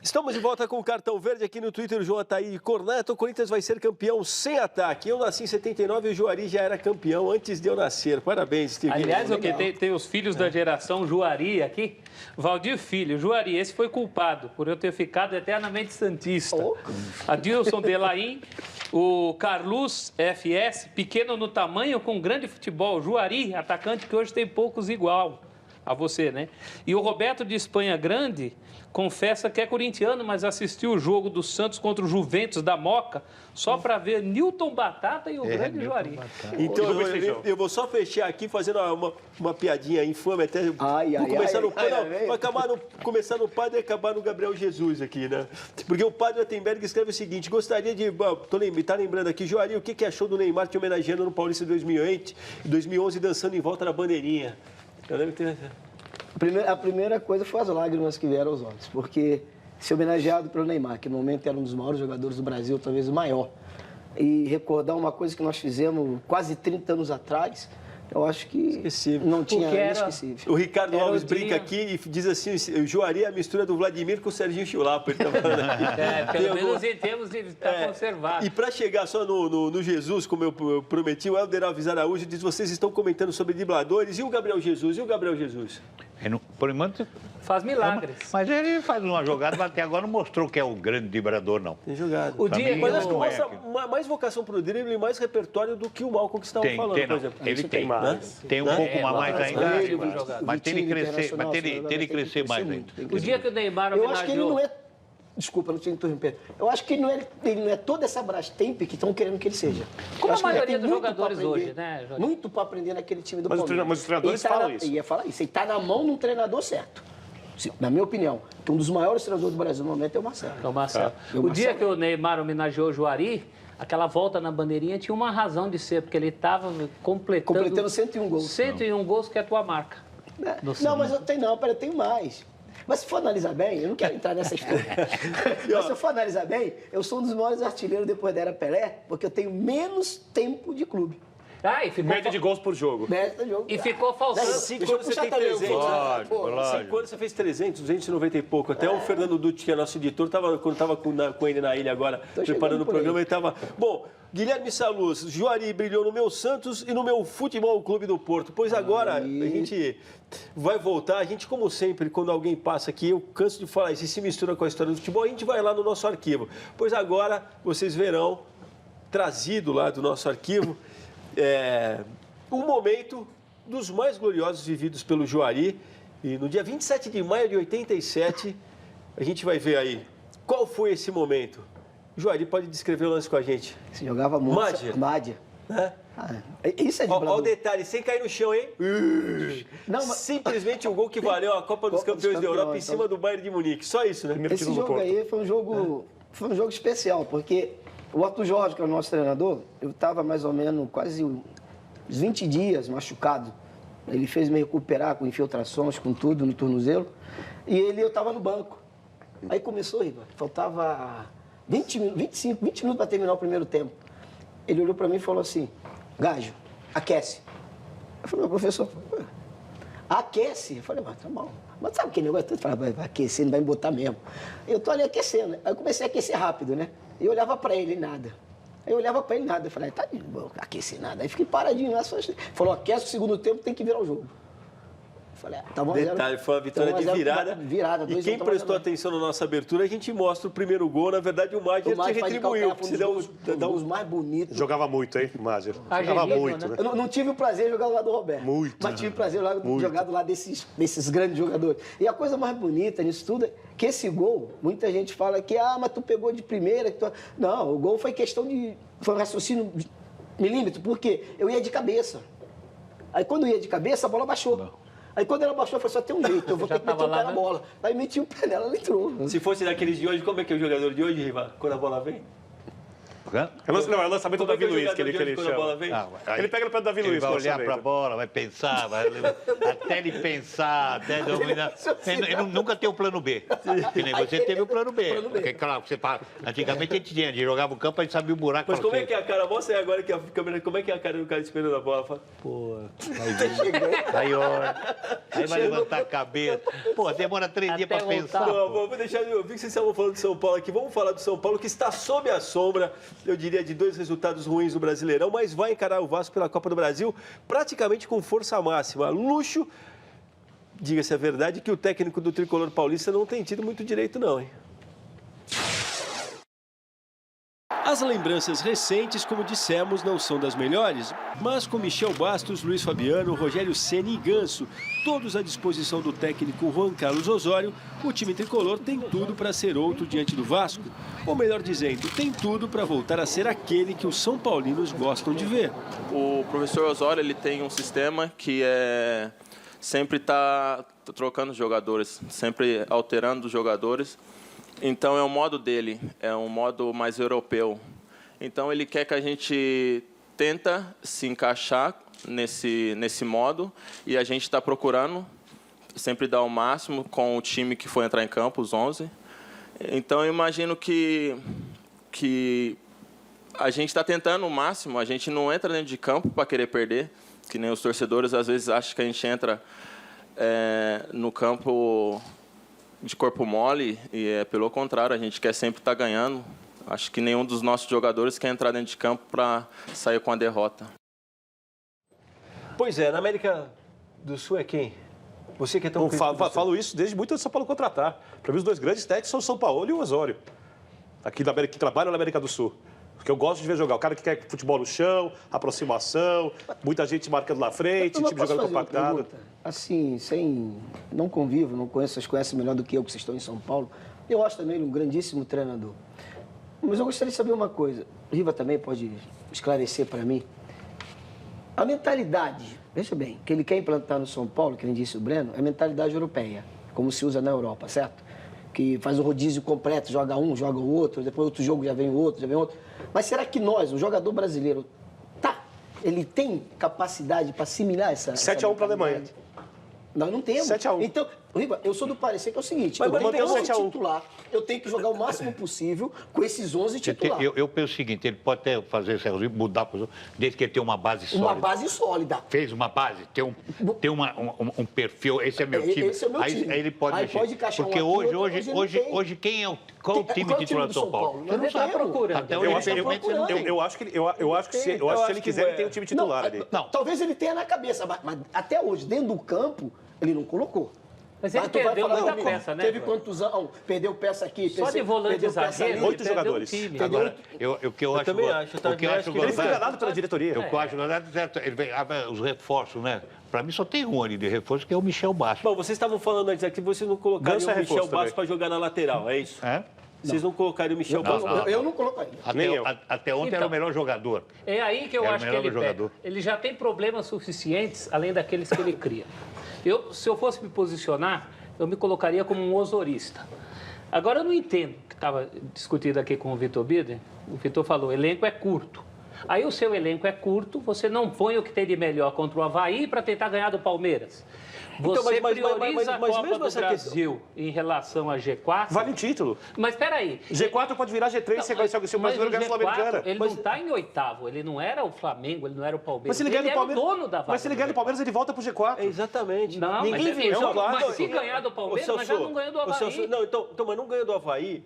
Estamos de volta com o Cartão Verde aqui no Twitter, o João Ataí Corneto. O Corinthians vai ser campeão sem ataque. Eu nasci em 79 e o Juari já era campeão antes de eu nascer. Parabéns, Steve. Aliás, tem os filhos da geração Juari aqui. Valdir Filho, Juari, esse foi culpado por eu ter ficado eternamente santista. Adilson Delaim, o Carlos FS, pequeno no tamanho, com grande futebol. Juari, atacante que hoje tem poucos igual a você, né? E o Roberto de Espanha Grande confessa que é corintiano, mas assistiu o jogo do Santos contra o Juventus da Moca só para ver Newton Batata e o grande Juari. Então, eu vou só fechar aqui fazendo uma piadinha infame até... Vai acabar começar no Padre e acabar no Gabriel Jesus aqui, né? Porque o Padre Attenberg escreve o seguinte: gostaria de... Tá lembrando aqui, Juari, o que achou do Neymar te homenageando no Paulista de 2011 dançando em volta da bandeirinha? Eu lembro que A primeira coisa foi as lágrimas que vieram aos olhos, porque ser homenageado pelo Neymar, que no momento era um dos maiores jogadores do Brasil, talvez o maior, e recordar uma coisa que nós fizemos quase 30 anos atrás, eu acho que não tinha inesquecível. O Ricardo Alves brinca aqui e diz assim: o Juari é a mistura do Vladimir com o Serginho Chulapa. Ele tá falando aqui. Pelo menos em termos de estar conservado. E para chegar só no Jesus, como eu prometi, o Helder Alves Araújo diz: vocês estão comentando sobre dribladores. E o Gabriel Jesus? Por enquanto... Faz milagres. Mas ele faz uma jogada, mas até agora não mostrou que é o grande driblador, não. Tem jogado. Mas acho que mostra mais vocação pro drible e mais repertório do que o Malcom que estava falando, por exemplo. Ele tem mais. Tem um pouco mais ainda. Mas tem que crescer mais ainda. O dia que o Neymar homenageou... Eu acho que ele não é... Desculpa, não te interromper. Eu acho que ele não é toda essa Brastemp que estão querendo que ele seja. Como a maioria dos jogadores hoje, né, Jorge? Muito para aprender naquele time do Palmeiras. Mas os treinadores falam isso. Ia falar isso. Ele está na mão de um treinador certo. Na minha opinião, que um dos maiores treinadores do Brasil no momento é o Marcelo. O dia que o Neymar homenageou o Juari, aquela volta na bandeirinha tinha uma razão de ser, porque ele estava completando 101 gols. 101 gols, que é a tua marca. Não, mas eu tenho mais. Mas se for analisar bem, eu não quero entrar nessa história. Mas se eu for analisar bem, eu sou um dos maiores artilheiros depois da era Pelé, porque eu tenho menos tempo de clube. Média de gols por jogo. Média de jogo. E ficou faltando. 5 anos você tem 300. 5 anos você fez 300, 290 e pouco. Até o Fernando Dutti, que é nosso editor, quando estava com ele na ilha agora, preparando o programa, ele estava... Bom, Guilherme Saluz, Juari brilhou no meu Santos e no meu Futebol Clube do Porto. Pois agora a gente vai voltar. A gente, como sempre, quando alguém passa aqui, eu canso de falar isso, e se mistura com a história do futebol, a gente vai lá no nosso arquivo. Pois agora vocês verão, trazido lá do nosso arquivo, um momento dos mais gloriosos vividos pelo Juari. E no dia 27 de maio de 87, a gente vai ver aí qual foi esse momento. Juari, pode descrever o lance com a gente. Se jogava muito. Mádia. Isso é de Olha o detalhe, sem cair no chão, hein? Não, mas... Simplesmente o gol que valeu a Copa dos Campeões da Europa em cima do Bayern de Munique. Só isso, né? Esse jogo aí foi um jogo especial, porque o Arthur Jorge, que é o nosso treinador, eu estava mais ou menos quase uns 20 dias machucado. Ele fez me recuperar com infiltrações, com tudo no tornozelo. E eu estava no banco. Aí começou, Riva. Faltava 20 minutos para terminar o primeiro tempo. Ele olhou para mim e falou assim: Gajo, aquece. Eu falei, meu professor, aquece? Eu falei, mas tá bom. Mas sabe que negócio? Eu falei, vai aquecer, não vai me botar mesmo. Eu tô ali aquecendo, né? Aí eu comecei a aquecer rápido, né? E eu olhava pra ele, nada. Aí eu olhava pra ele, nada. Eu falei, tá de boa, aquecer nada. Aí fiquei paradinho lá. Falou, aquece o segundo tempo, tem que virar o jogo. Eu falei, tá bom. Detalhe, foi uma vitória de virada. E quem prestou atenção na nossa abertura, a gente mostra o primeiro gol. Na verdade, o Madjer te retribuiu. Os mais bonitos. Jogava muito, hein, Madjer? Jogava muito, né? Eu não tive o prazer de jogar do lado do Roberto. Muito. Mas tive o prazer de jogar do lado desses grandes jogadores. E a coisa mais bonita nisso tudo é que esse gol, muita gente fala que, mas tu pegou de primeira. Não, o gol foi questão de... Foi um raciocínio milímetro, porque eu ia de cabeça. Aí quando eu ia de cabeça, a bola baixou. Não. Aí quando ela baixou, eu falei, só tem um jeito, eu vou ter que meter o pé na bola. Aí meti o pé nela, ela entrou. Se fosse daqueles de hoje, como é que é o jogador de hoje, Riva? Quando a bola vem? É o lançamento do Davi Luiz que ele chama. Ele pega no pé do Davi Luiz. Ele vai olhar para a bola, vai pensar, até ele pensar, até dominar. Ele nunca tem o plano B. Que nem você teve o plano B. Porque, claro, antigamente a gente tinha, de jogava o campo, a gente sabia o buraco. Mas como é que é a cara? Mostra aí agora que a câmera, como é que é a cara do cara esperando a bola? Fala, pô, aí vai levantar a cabeça. Pô, demora 3 dias para pensar. Não, vou deixar, eu vi que vocês estavam falando de São Paulo aqui. Vamos falar do São Paulo, que está sob a sombra, eu diria, de 2 resultados ruins no Brasileirão, mas vai encarar o Vasco pela Copa do Brasil praticamente com força máxima. Luxo, diga-se a verdade, que o técnico do Tricolor Paulista não tem tido muito direito não, hein? As lembranças recentes, como dissemos, não são das melhores, mas com Michel Bastos, Luiz Fabiano, Rogério Ceni e Ganso, todos à disposição do técnico Juan Carlos Osório, o time tricolor tem tudo para ser outro diante do Vasco. Ou melhor dizendo, tem tudo para voltar a ser aquele que os são paulinos gostam de ver. O professor Osório, ele tem um sistema que sempre está trocando jogadores, sempre alterando os jogadores. Então, é o modo dele, é um modo mais europeu. Então, ele quer que a gente tenta se encaixar nesse modo e a gente está procurando sempre dar o máximo com o time que for entrar em campo, os 11. Então, eu imagino que a gente está tentando o máximo, a gente não entra dentro de campo para querer perder, que nem os torcedores às vezes acham que a gente entra no campo de corpo mole, e pelo contrário, a gente quer sempre estar ganhando. Acho que nenhum dos nossos jogadores quer entrar dentro de campo para sair com a derrota. Pois é, na América do Sul é quem? Você que é tão... Falo isso desde muito antes do São Paulo contratar. Para mim, os 2 grandes técnicos são o São Paulo e o Osório. Aqui da América, que trabalham na América do Sul. Porque eu gosto de ver jogar. O cara que quer futebol no chão, aproximação, muita gente marcando na frente, time jogando compactado. Assim, não convivo, não conheço, vocês conhecem melhor do que eu, que vocês estão em São Paulo. Eu acho também ele um grandíssimo treinador. Mas eu gostaria de saber uma coisa. O Riva também pode esclarecer para mim. A mentalidade, veja bem, que ele quer implantar no São Paulo, que nem disse o Breno, é a mentalidade europeia, como se usa na Europa, certo? Que faz o rodízio completo, joga um, joga o outro, depois outro jogo já vem outro, já vem outro. Mas será que nós, o jogador brasileiro, ele tem capacidade para assimilar essa 7-1 para a Alemanha. Nós não temos. 7-1. Então, Riva, eu sou do parecer que é o seguinte, mas eu tenho 7-1 titular, eu tenho que jogar o máximo possível com esses 11 titulares. Eu penso o seguinte, ele pode até fazer esse mudar, desde que ele tenha uma base sólida. Uma base sólida. Fez uma base, tem um perfil, esse é meu time. Esse é o meu time. Aí ele pode mexer. Pode encaixar porque hoje quem é qual o time titular do São Paulo? Eu não está procurando. Até hoje, eu acho que se ele quiser, ele tem um time titular ali. Talvez ele tenha na cabeça, mas até hoje, dentro do campo, ele não colocou. Mas ele perdeu muita peça, né? Teve contusão, perdeu peça aqui, só de volante de zagueiro, 8 jogadores. Agora, o que eu acho... também acho. Ele foi enganado pela diretoria. O que eu acho certo, os reforços, né? Para mim só tem um ali de reforço, que é o Michel Bastos. Bom, vocês estavam falando antes aqui, vocês não colocariam o Michel Bastos para jogar na lateral, é isso? Vocês não colocariam o Michel Bastos? Eu não colocaria. Até ontem era o melhor jogador. É aí que eu acho que ele pega. Ele já tem problemas suficientes, além daqueles que ele cria. Se eu fosse me posicionar, eu me colocaria como um osorista. Agora, eu não entendo, que estava discutido aqui com o Vitor Bider, o Vitor falou, elenco é curto. Aí o seu elenco é curto, você não põe o que tem de melhor contra o Avaí para tentar ganhar do Palmeiras. Você prioriza a Copa do Brasil em relação a G4. Vale um título. Mas peraí. G4 pode virar G3 se o brasileiro ganhar a Sul-Americana. Ele não está em oitavo, ele não era o Flamengo, ele não era o Palmeiras. Mas se ele ganha do Palmeiras, o dono da vaga. Mas se ele ganha do Palmeiras, ele volta pro G4. Exatamente. Não, ninguém mas, viu. Mas se ganhar do Palmeiras, mas já não ganhou do Avaí. Não, então, mas não ganhou do Avaí.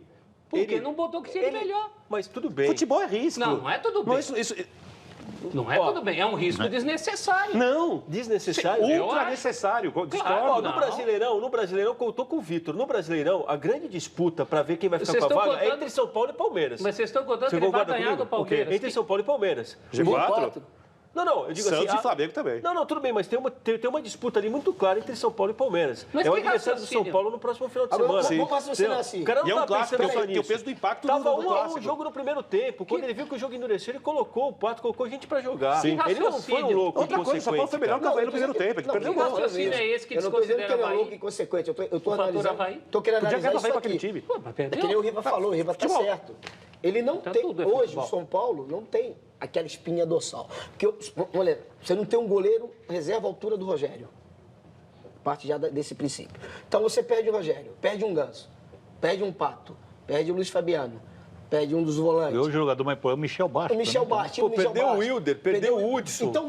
Porque não botou o que tinha de melhor. Mas tudo bem. Futebol é risco. Não é tudo bem. Não é tudo bem, é um risco desnecessário. Não. Desnecessário? Ultra necessário. Claro, no Brasileirão, contou com o Vitor. No Brasileirão, a grande disputa para ver quem vai ficar com a vaga é entre São Paulo e Palmeiras. Mas vocês estão contando que ele vai ganhar do Palmeiras. Entre São Paulo e Palmeiras. G4? Não, eu digo Santos assim... e Flamengo também. Não, tudo bem, mas tem uma disputa ali muito clara entre São Paulo e Palmeiras. Mas é o aniversário do São Paulo no próximo final de semana. Vamos raciocinar assim. O cara não e é um tá clássico, pensando tem o peso do impacto Tava do clássico. um jogo no primeiro tempo. Quando ele viu que o jogo endureceu, ele colocou o Pato, colocou gente pra jogar. Sim. Ele não foi um louco Outra coisa, o São Paulo foi melhor que o Avaí no primeiro tempo. Ele perdeu o gol. É esse que eu não tô dizendo que ele é Avaí. louco e inconsequente. Eu tô analisando. Tô querendo Podia analisar ganhar o isso Avaí com aquele aqui. time. Pô, mas É que nem o Riva falou, o Riva tá certo. Ele não tem, hoje o São Paulo não tem aquela espinha dorsal. Porque, olha, você não tem um goleiro reserva à altura do Rogério. Parte já desse princípio. Então você perde o Rogério, perde um Ganso, perde um Pato, perde o Luiz Fabiano, perde um dos volantes. O jogador mais importante é o Michel Bastos. O Michel Bastos. Pô, perdeu o Wilder, perdeu o Hudson. Então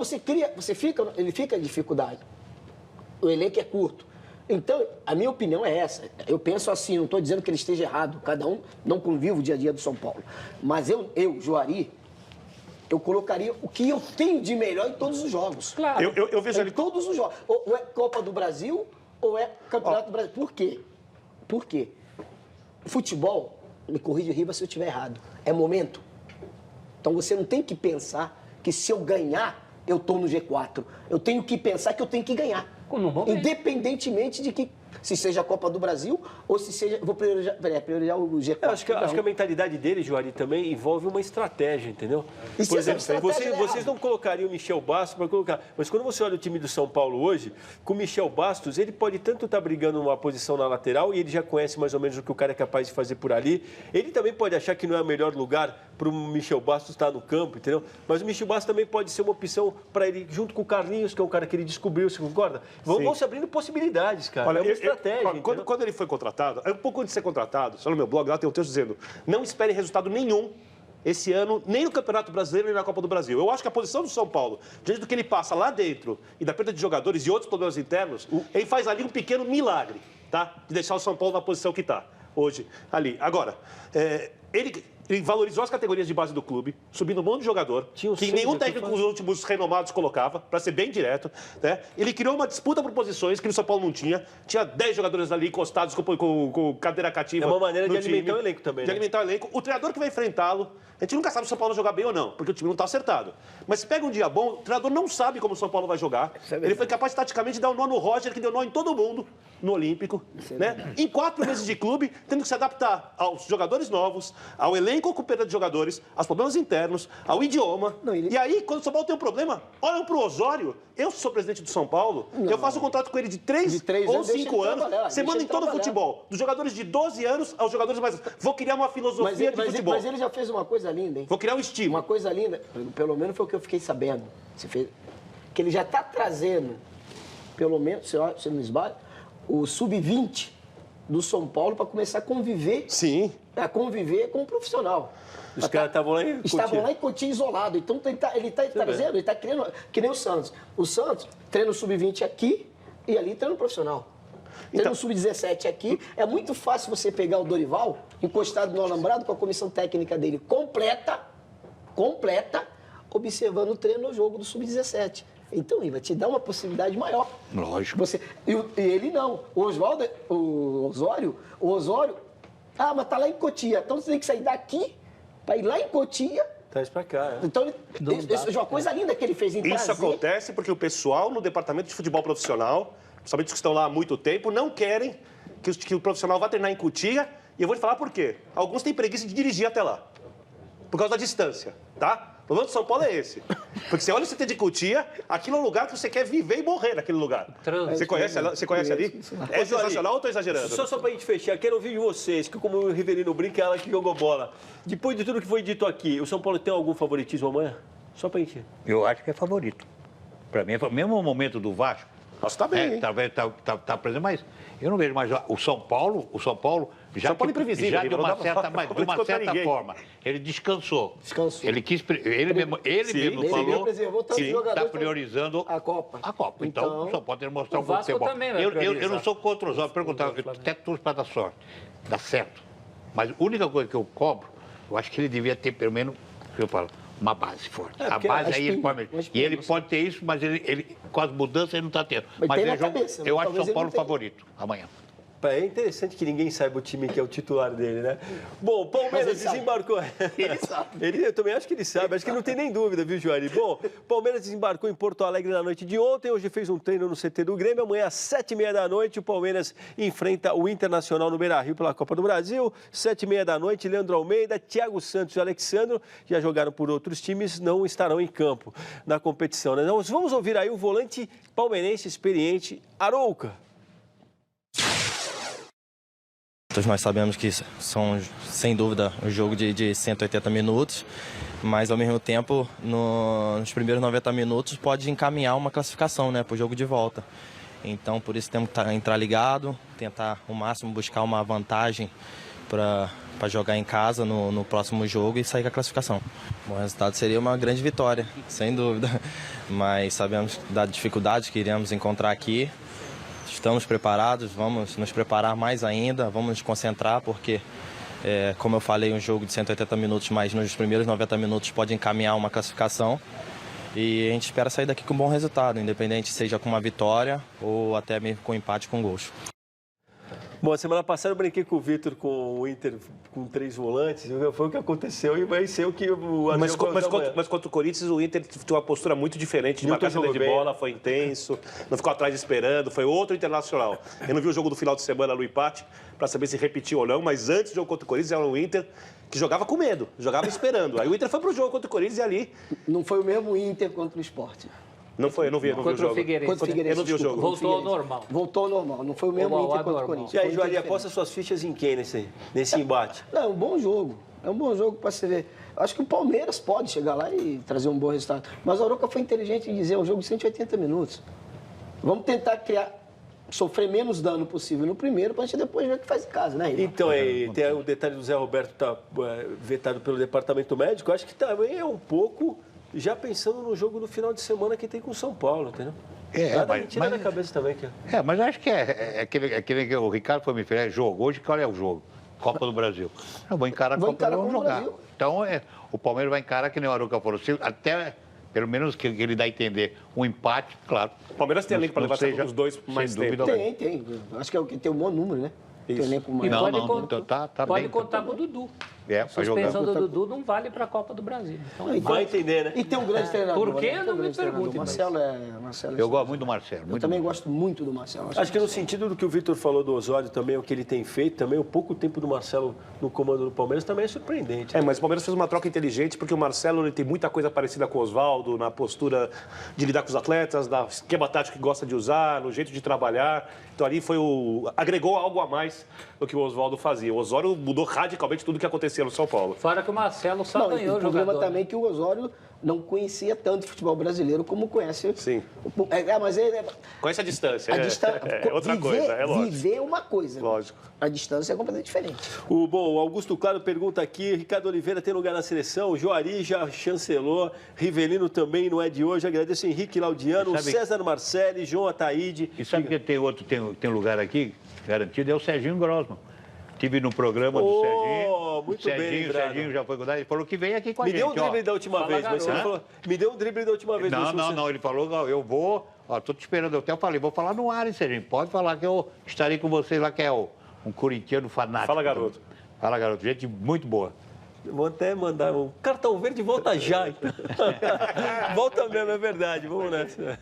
ele fica em dificuldade. O elenco é curto. Então, a minha opinião é essa. Eu penso assim, não estou dizendo que ele esteja errado. Cada um não convive o dia a dia do São Paulo. Mas eu Juari, eu colocaria o que eu tenho de melhor em todos os jogos. Claro. Eu vejo em ele... todos os jogos. Ou é Copa do Brasil, ou é Campeonato do Brasil. Por quê? Por quê? Futebol, me corrija, Riva, se eu estiver errado, é momento. Então você não tem que pensar que se eu ganhar, eu estou no G4. Eu tenho que pensar que eu tenho que ganhar. Independentemente de que se seja a Copa do Brasil ou se seja... Vou priorizar o G4. Eu acho que a mentalidade dele, Juari, também envolve uma estratégia, entendeu? Por exemplo, vocês não colocariam o Michel Bastos para colocar... Mas quando você olha o time do São Paulo hoje, com o Michel Bastos, ele pode tanto estar brigando numa posição na lateral, e ele já conhece mais ou menos o que o cara é capaz de fazer por ali. Ele também pode achar que não é o melhor lugar para o Michel Bastos estar no campo, entendeu? Mas o Michel Bastos também pode ser uma opção para ele, junto com o Carlinhos, que é um cara que ele descobriu, você concorda? Vão se abrindo possibilidades, cara. Olha, é uma estratégia. Quando ele foi contratado, um pouco antes de ser contratado, só no meu blog lá tem um texto dizendo: não espere resultado nenhum esse ano, nem no Campeonato Brasileiro, nem na Copa do Brasil. Eu acho que a posição do São Paulo, diante do que ele passa lá dentro e da perda de jogadores e outros problemas internos, ele faz ali um pequeno milagre, tá? De deixar o São Paulo na posição que está hoje ali. Agora, ele valorizou as categorias de base do clube, subindo um monte de jogador, que nenhum técnico dos últimos renomados colocava, para ser bem direto. Né? Ele criou uma disputa por posições que no São Paulo não tinha. Tinha 10 jogadores ali encostados com cadeira cativa. É uma maneira de time, alimentar o elenco também. De alimentar o elenco. O treinador que vai enfrentá-lo, a gente nunca sabe se o São Paulo vai jogar bem ou não, porque o time não está acertado. Mas se pega um dia bom, o treinador não sabe como o São Paulo vai jogar. Ele foi capaz, taticamente, de dar um nó no Roger, que deu nó em todo mundo no Olímpico. Né? Em 4 meses de clube, tendo que se adaptar aos jogadores novos, ao elenco com perda de jogadores, aos problemas internos, ao idioma. E aí, quando o São Paulo tem um problema, olham para o Osório. Eu sou presidente do São Paulo, eu faço um contrato com ele de 3 ou 5 anos. Você manda em todo o futebol. Dos jogadores de 12 anos aos jogadores mais... Vou criar uma filosofia de futebol. Mas ele já fez uma coisa linda, hein? Vou criar um estímulo. Uma coisa linda, pelo menos foi o que eu fiquei sabendo. Que ele já está trazendo, pelo menos, se não esbarra, o sub-20 do São Paulo para começar a conviver. Sim. A conviver com o profissional. Os caras estavam lá em Cotia. Estavam lá em Cotia isolado. Então ele está trazendo, ele está criando, que nem o Santos. O Santos treina o sub-20 aqui e ali treina o profissional. Treina o sub-17 aqui. É muito fácil você pegar o Dorival, encostado no alambrado, com a comissão técnica dele completa, observando o treino no jogo do sub-17. Então, ele vai te dar uma possibilidade maior. Lógico. E ele não. O Osório, mas tá lá em Cotia. Então você tem que sair daqui para ir lá em Cotia. Traz para cá. Então, isso é uma coisa linda que ele fez em Isso acontece porque o pessoal no departamento de futebol profissional, principalmente os que estão lá há muito tempo, não querem que o profissional vá treinar em Cotia. E eu vou te falar por quê. Alguns têm preguiça de dirigir até lá. Por causa da distância, tá? O lance de São Paulo é esse. Porque você olha o CT de Cotia, aquilo é um lugar que você quer viver e morrer naquele lugar. Você conhece ali? É sensacional ou estou exagerando? Só pra gente fechar, quero ouvir de vocês, que como o Rivelino brinca, ela que jogou bola. Depois de tudo que foi dito aqui, o São Paulo tem algum favoritismo amanhã? Só pra gente... Eu acho que é favorito. Para mim, mesmo o momento do Vasco... Nossa, tá bem, hein? Tá presente, mas eu não vejo mais o São Paulo já São Paulo imprevisível, já de uma certa forma, ele descansou. Ele mesmo falou que está priorizando a Copa. Então, só pode mostrar um Vasco futebol. também vai Eu não sou contra os olhos, perguntar, eu até torço para dar sorte, dá certo. Mas a única coisa que eu cobro, eu acho que ele devia ter pelo menos, eu falo, uma base forte. A base aí ele pode. E ele pode ter isso, mas ele com as mudanças ele não está tendo. Mas eu acho São Paulo favorito amanhã. É interessante que ninguém saiba o time que é o titular dele, né? Bom, Palmeiras desembarcou. Ele sabe. Eu também acho que ele sabe, acho que não tem nem dúvida, viu, Joari? Bom, Palmeiras desembarcou em Porto Alegre na noite de ontem, hoje fez um treino no CT do Grêmio, amanhã às 7h30 da noite o Palmeiras enfrenta o Internacional no Beira-Rio pela Copa do Brasil, 7h30 da noite, Leandro Almeida, Thiago Santos e Alexandro, já jogaram por outros times, não estarão em campo na competição, né? Nós vamos ouvir aí o volante palmeirense experiente, Arouca. Todos nós sabemos que são, sem dúvida, um jogo de 180 minutos, mas, ao mesmo tempo, nos primeiros 90 minutos, pode encaminhar uma classificação, né, para o jogo de volta. Então, por isso, temos que entrar ligado, tentar, ao máximo, buscar uma vantagem para jogar em casa no próximo jogo e sair com a classificação. O resultado seria uma grande vitória, sem dúvida, mas sabemos da dificuldade que iremos encontrar aqui. Estamos preparados, vamos nos preparar mais ainda, vamos nos concentrar, porque, como eu falei, um jogo de 180 minutos, mas nos primeiros 90 minutos pode encaminhar uma classificação. E a gente espera sair daqui com um bom resultado, independente seja com uma vitória ou até mesmo com empate com gols. Bom, semana passada eu brinquei com o Vitor com o Inter com 3 volantes, foi o que aconteceu e vai ser o que o mas contra o Corinthians, o Inter teve uma postura muito diferente de marcar saída de bola, foi intenso, não ficou atrás esperando, foi outro Internacional. Eu não vi o jogo do final de semana no empate, para saber se repetiu ou não, mas antes do jogo contra o Corinthians era o Inter que jogava com medo, jogava esperando. Aí o Inter foi pro jogo contra o Corinthians e ali... Não foi o mesmo Inter contra o Sport. Não foi, eu não vi o jogo. Contra o Figueirense. Eu não vi o jogo. Voltou ao normal. Voltou ao normal, não foi o mesmo Inter contra o Corinthians. E aí, Joari, aposta suas fichas em quem nesse embate? Não, é um bom jogo. É um bom jogo para você ver. Acho que o Palmeiras pode chegar lá e trazer um bom resultado. Mas o Arouca foi inteligente em dizer, é um jogo de 180 minutos. Vamos tentar sofrer menos dano possível no primeiro, para a gente depois ver o que faz em casa, né? Então, tem o detalhe do Zé Roberto tá vetado pelo departamento médico, acho que também é um pouco já pensando no jogo do final de semana que tem com o São Paulo, entendeu? Tira da cabeça também. Mas acho que aquele que o Ricardo foi me falar, jogo. Hoje, qual é o jogo? Copa do Brasil. Eu vou encarar a Copa do Brasil, vamos jogar. Então, o Palmeiras vai encarar, que nem o Arouca falou, até... Pelo menos que ele dá a entender. Um empate, claro. O Palmeiras tem elenco para levar os dois mais tempo. Tem. Acho que é o que tem um bom número, né? Isso. Pode contar com o Dudu. A suspensão do Dudu não vale para a Copa do Brasil. Então, vai entender, né? E tem um grande treinador. Por que? Não me pergunte. Marcelo eu gosto muito do Marcelo. Eu também gosto muito do Marcelo. Acho que no sentido do que o Vitor falou do Osório também, o que ele tem feito também, o pouco tempo do Marcelo no comando do Palmeiras também é surpreendente. Mas o Palmeiras fez uma troca inteligente, porque o Marcelo ele tem muita coisa parecida com o Oswaldo, na postura de lidar com os atletas, no esquema tático que gosta de usar, no jeito de trabalhar. Então ali agregou algo a mais do que o Oswaldo fazia. O Osório mudou radicalmente tudo o que acontecia no São Paulo. Fora que o Marcelo só ganhou o jogador. O problema também é que o Osório não conhecia tanto o futebol brasileiro como conhece. Sim. Mas conhece a distância. É outra coisa, é lógico. Viver é uma coisa. Lógico. A distância é completamente diferente. O Augusto Claro pergunta aqui, Ricardo Oliveira tem lugar na seleção, o Joari já chancelou, Rivelino também não é de hoje, agradeço Henrique Laudiano, César Marcelli, João Ataíde. E sabe que tem outro, tem lugar aqui garantido, é o Serginho Grossman. Estive no programa do Serginho. Muito bem, o Serginho já foi cuidado. Ele falou que vem aqui com a gente. Me deu um drible da última vez, mas ele falou. Me deu um drible da última vez. Não. Ele falou, eu vou. Estou te esperando. Eu até falei, vou falar no ar, hein, Serginho. Pode falar que eu estarei com vocês lá, que é um corintiano fanático. Fala, garoto. Fala, garoto. Gente muito boa. Vou até mandar um cartão verde, volta já. Então. Volta mesmo, é verdade. Vamos nessa.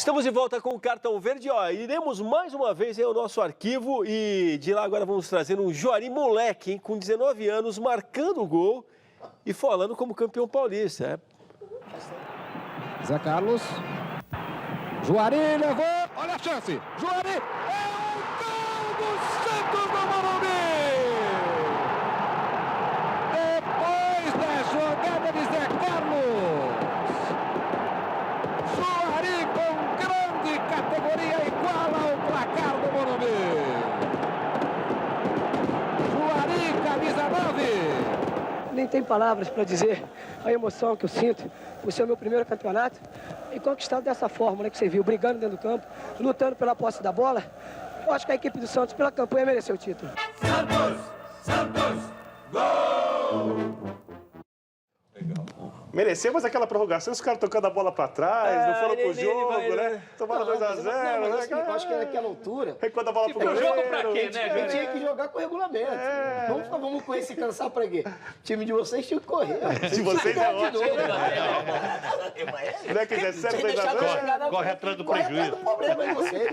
Estamos de volta com o Cartão Verde. Ó, iremos mais uma vez ao nosso arquivo e de lá agora vamos trazer um Juari moleque, hein, com 19 anos, marcando o gol e falando como campeão paulista. Zé Carlos. Juari levou. Olha a chance. Juari é o gol do Santos do Morumbi. Depois da jogada de Zé Carlos. Juari com grande categoria iguala ao placar do Morumbi. Juari, camisa 9. Nem tem palavras para dizer a emoção que eu sinto por ser o meu primeiro campeonato e conquistado dessa forma, né, que você viu, brigando dentro do campo, lutando pela posse da bola. Eu acho que a equipe do Santos, pela campanha, mereceu o título. Santos! Santos! Gol! Mereceu, mas aquela prorrogação, os caras tocando a bola pra trás, não foram pro jogo, né? Tomaram 2x0, né? Eu acho que naquela altura... Recuando a bola pro goleiro. Jogo pra quê, né, Eu tinha que jogar com regulamento. Vamos com esse cansar pra quê? O time de vocês tinha que correr. De vocês é ótimo. Não é que der certo 2x0? Corre atrás do prejuízo. O problema é você.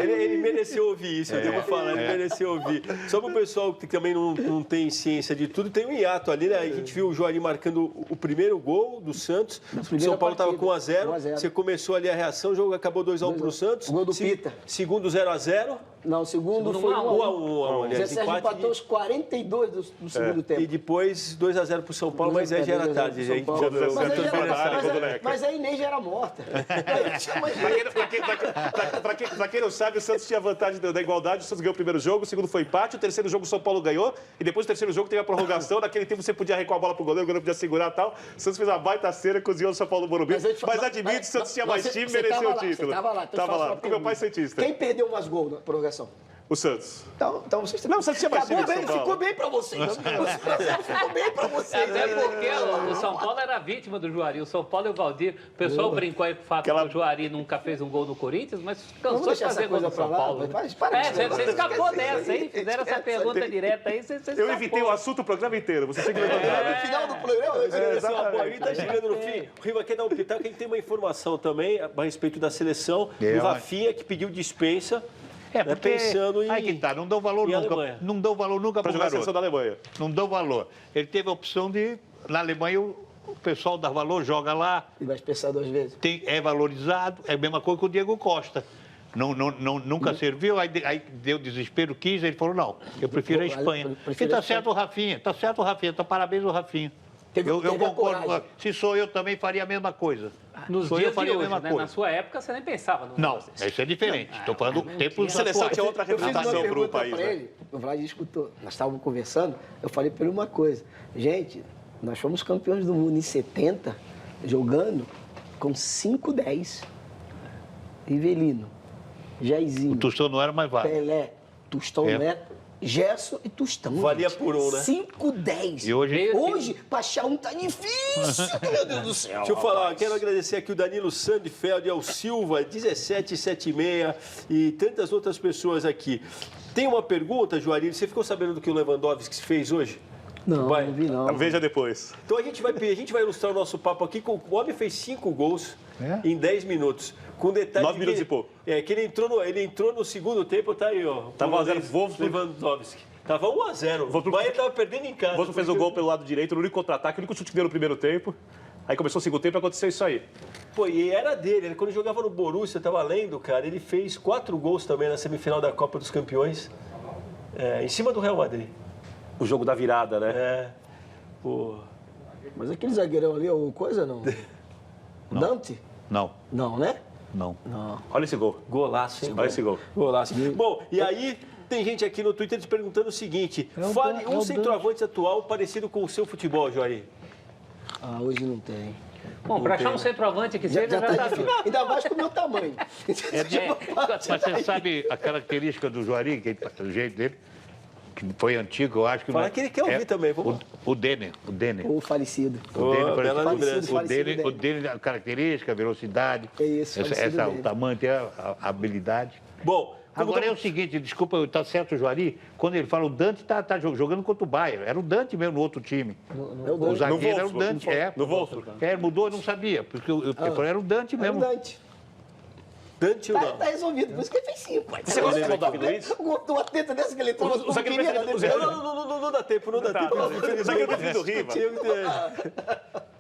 Ele mereceu ouvir isso, eu devo falar, ele mereceu ouvir. Só para o pessoal que também não tem ciência de tudo, tem um hiato ali, né? A gente viu o Juari marcando o primeiro gol do Santos. O São Paulo estava com 1x0. Você começou ali a reação, o jogo acabou 2x1 para o Santos. Gol do Pita. Segundo 0x0. Não, o segundo foi 1x1. Aliás, Zé Sérgio empatou os 42 do segundo tempo. E depois 2x0 para o São Paulo, mas aí já era tarde. Mas aí nem já era morta. Pra quem não sabe, o Santos tinha vantagem da igualdade. O Santos ganhou o primeiro jogo, o segundo foi empate, o terceiro jogo o São Paulo ganhou. E depois do terceiro jogo teve a prorrogação. Naquele tempo você podia recuar a bola pro goleiro, o goleiro podia segurar e tal. O Santos fez uma baita cena, cozinhou o São Paulo no Morumbi. Mas admite, o Santos tinha mais time e mereceu o título. Tava lá, porque meu pai é cientista. Quem perdeu mais gol na prorrogação? O Santos. Então vocês não, o Santos tinha mais time. Ficou bem pra vocês. Ficou bem pra vocês. Até porque o São Paulo era vítima do Juari. O São Paulo e o Valdir. O pessoal brincou aí com o fato que o Juari nunca fez um gol no Corinthians, mas cansou de fazer gol no São Paulo. Você escapou dessa, hein? Fizeram essa pergunta direta aí, você escapou. Eu evitei o assunto o programa inteiro. Você tem que levantar. No final do programa, a gente tá chegando no fim. O Riva quer dar um pitaco, quem tem uma informação também a respeito da seleção do Rafinha, que pediu dispensa. Porque pensando em... Aí que tá, não dão valor nunca. Não dão valor nunca para jogar a seleção da Alemanha. Não dão valor. Ele teve a opção de... Na Alemanha, o pessoal dá valor, joga lá. E vai pensar 2 vezes. É valorizado. É a mesma coisa que o Diego Costa. Nunca serviu, aí deu desespero, quis, ele falou, não, eu prefiro a Espanha. E tá certo o Rafinha, tá parabéns o Rafinha. Eu concordo. Se sou eu, também faria a mesma coisa. Nos dias de hoje, né? Na sua época, você nem pensava no negócio. Não, isso é diferente. Estou falando do tempo... A seleção tinha outra reputação para o país, né? O Vlad escutou. Nós estávamos conversando, eu falei para ele uma coisa. Gente, nós fomos campeões do mundo em 70, jogando com 5-10. Rivelino, Jairzinho... O Tostão não era mais válido. Pelé, Tostão não era... Gerson e Tostão. Valia por um, né? 5-10. E hoje pra achar um tá difícil, meu Deus do céu. Deixa eu falar, quero agradecer aqui o Danilo Sandfeld, ao Silva, 1776 e tantas outras pessoas aqui. Tem uma pergunta, Juari, você ficou sabendo do que o Lewandowski fez hoje? Não, não vi não. Veja depois. Então a gente vai ilustrar o nosso papo aqui com o homem fez 5 gols em 10 minutos. Com detalhe 9 minutos e pouco. Que ele entrou no segundo tempo, tá aí, ó. Tava 1x0, Lewandowski. Tava 1x0. O Bahia tava perdendo em casa. O Wolf fez o gol pelo lado direito, no único contra-ataque, o único chute que deu no primeiro tempo. Aí começou o segundo tempo e aconteceu isso aí. Pô, e era dele. Ele, quando jogava no Borussia, tava lendo, cara, ele fez 4 gols também na semifinal da Copa dos Campeões. Em cima do Real Madrid. O jogo da virada, né? Pô. Mas aquele zagueirão ali é o coisa, não? Não. Dante? Não. Não, né? Não. Olha esse gol. Golaço, hein? Olha esse gol. Golaço. Bom, e aí tem gente aqui no Twitter te perguntando o seguinte. Fale um centroavante atual parecido com o seu futebol, Juari. Hoje não tem. Bom, para achar um centroavante que seja, já tá difícil. Ainda mais com o meu tamanho. Mas você sabe a característica do Juari, o jeito dele? Que foi antigo, eu acho que... Fala que ele quer ouvir também. O Denner. O falecido. O Denner, a característica, a velocidade. É isso, o tamanho, a habilidade. Bom... Agora é o seguinte, desculpa, tá certo o Juari, quando ele fala o Dante tá jogando contra o Bayern, era o Dante mesmo no outro time. O zagueiro era o Dante, No Wolfsburg. Mudou, eu não sabia, porque eu falei, era o Dante mesmo. Era o Dante. Dante ou não? Tá resolvido, por isso que ele fez 5. Você gosta do Davi Luiz? Uma teta dessa que ele trouxe. Não dá tempo, não dá tempo. Só que eu prefiro do Riva.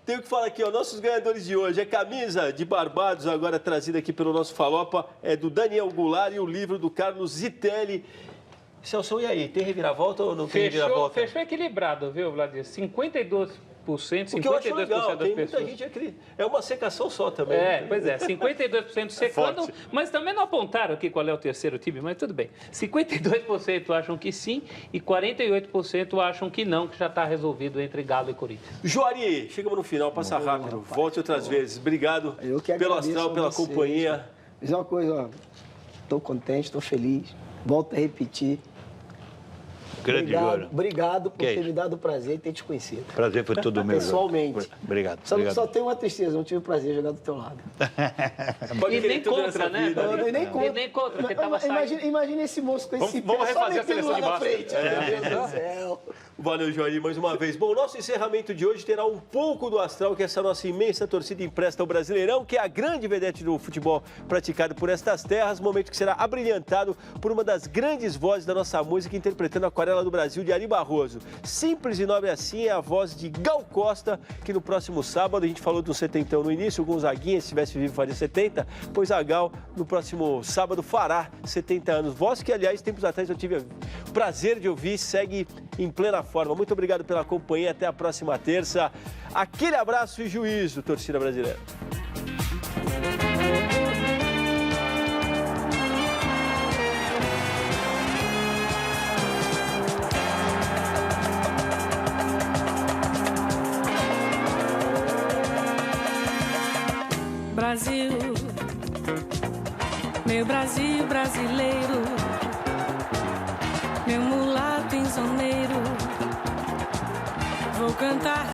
Tenho que falar aqui, ó, nossos ganhadores de hoje. A camisa de Barbados, agora trazida aqui pelo nosso Falopa, é do Daniel Goulart e o livro do Carlos Zitelli. Celso, e aí? Tem reviravolta ou não tem reviravolta? Fechou equilibrado, viu, Vladimir? 52%, 52% o que eu acho legal, das tem pessoas. muita gente é uma secação só também. Pois é, 52% secando, mas também não apontaram aqui qual é o terceiro time, mas tudo bem. 52% acham que sim e 48% acham que não, que já está resolvido entre Galo e Corinthians. Juari, chegamos no final, passa rápido. Rapaz, volte outras vezes. Obrigado pelo astral, pela companhia. Diz uma coisa, ó, estou contente, estou feliz. Volto a repetir. Obrigado por ter me dado o prazer de ter te conhecido. Prazer foi todo meu. Pessoalmente. Obrigado. Só tenho uma tristeza, não tive o prazer de jogar do teu lado. E nem contra, né? Nem contra, porque tava saindo. Imagina esse moço com esse Vamos refazer a seleção de base. Meu Deus do céu. Valeu, Joari, mais uma vez. Bom, nosso encerramento de hoje terá um pouco do astral que essa nossa imensa torcida empresta ao Brasileirão, que é a grande vedete do futebol praticado por estas terras, momento que será abrilhantado por uma das grandes vozes da nossa música, interpretando a Aquarela do Brasil, de Ari Barroso. Simples e nobre assim é a voz de Gal Costa, que no próximo sábado, a gente falou do setentão no início, o Gonzaguinha, se estivesse vivo, faria 70, pois a Gal, no próximo sábado, fará 70 anos. Voz que, aliás, tempos atrás eu tive o prazer de ouvir, segue em plena forma. Muito obrigado pela companhia, até a próxima terça. Aquele abraço e juízo, torcida brasileira. Brasil, meu Brasil brasileiro, meu mulato insoneiro, vou cantar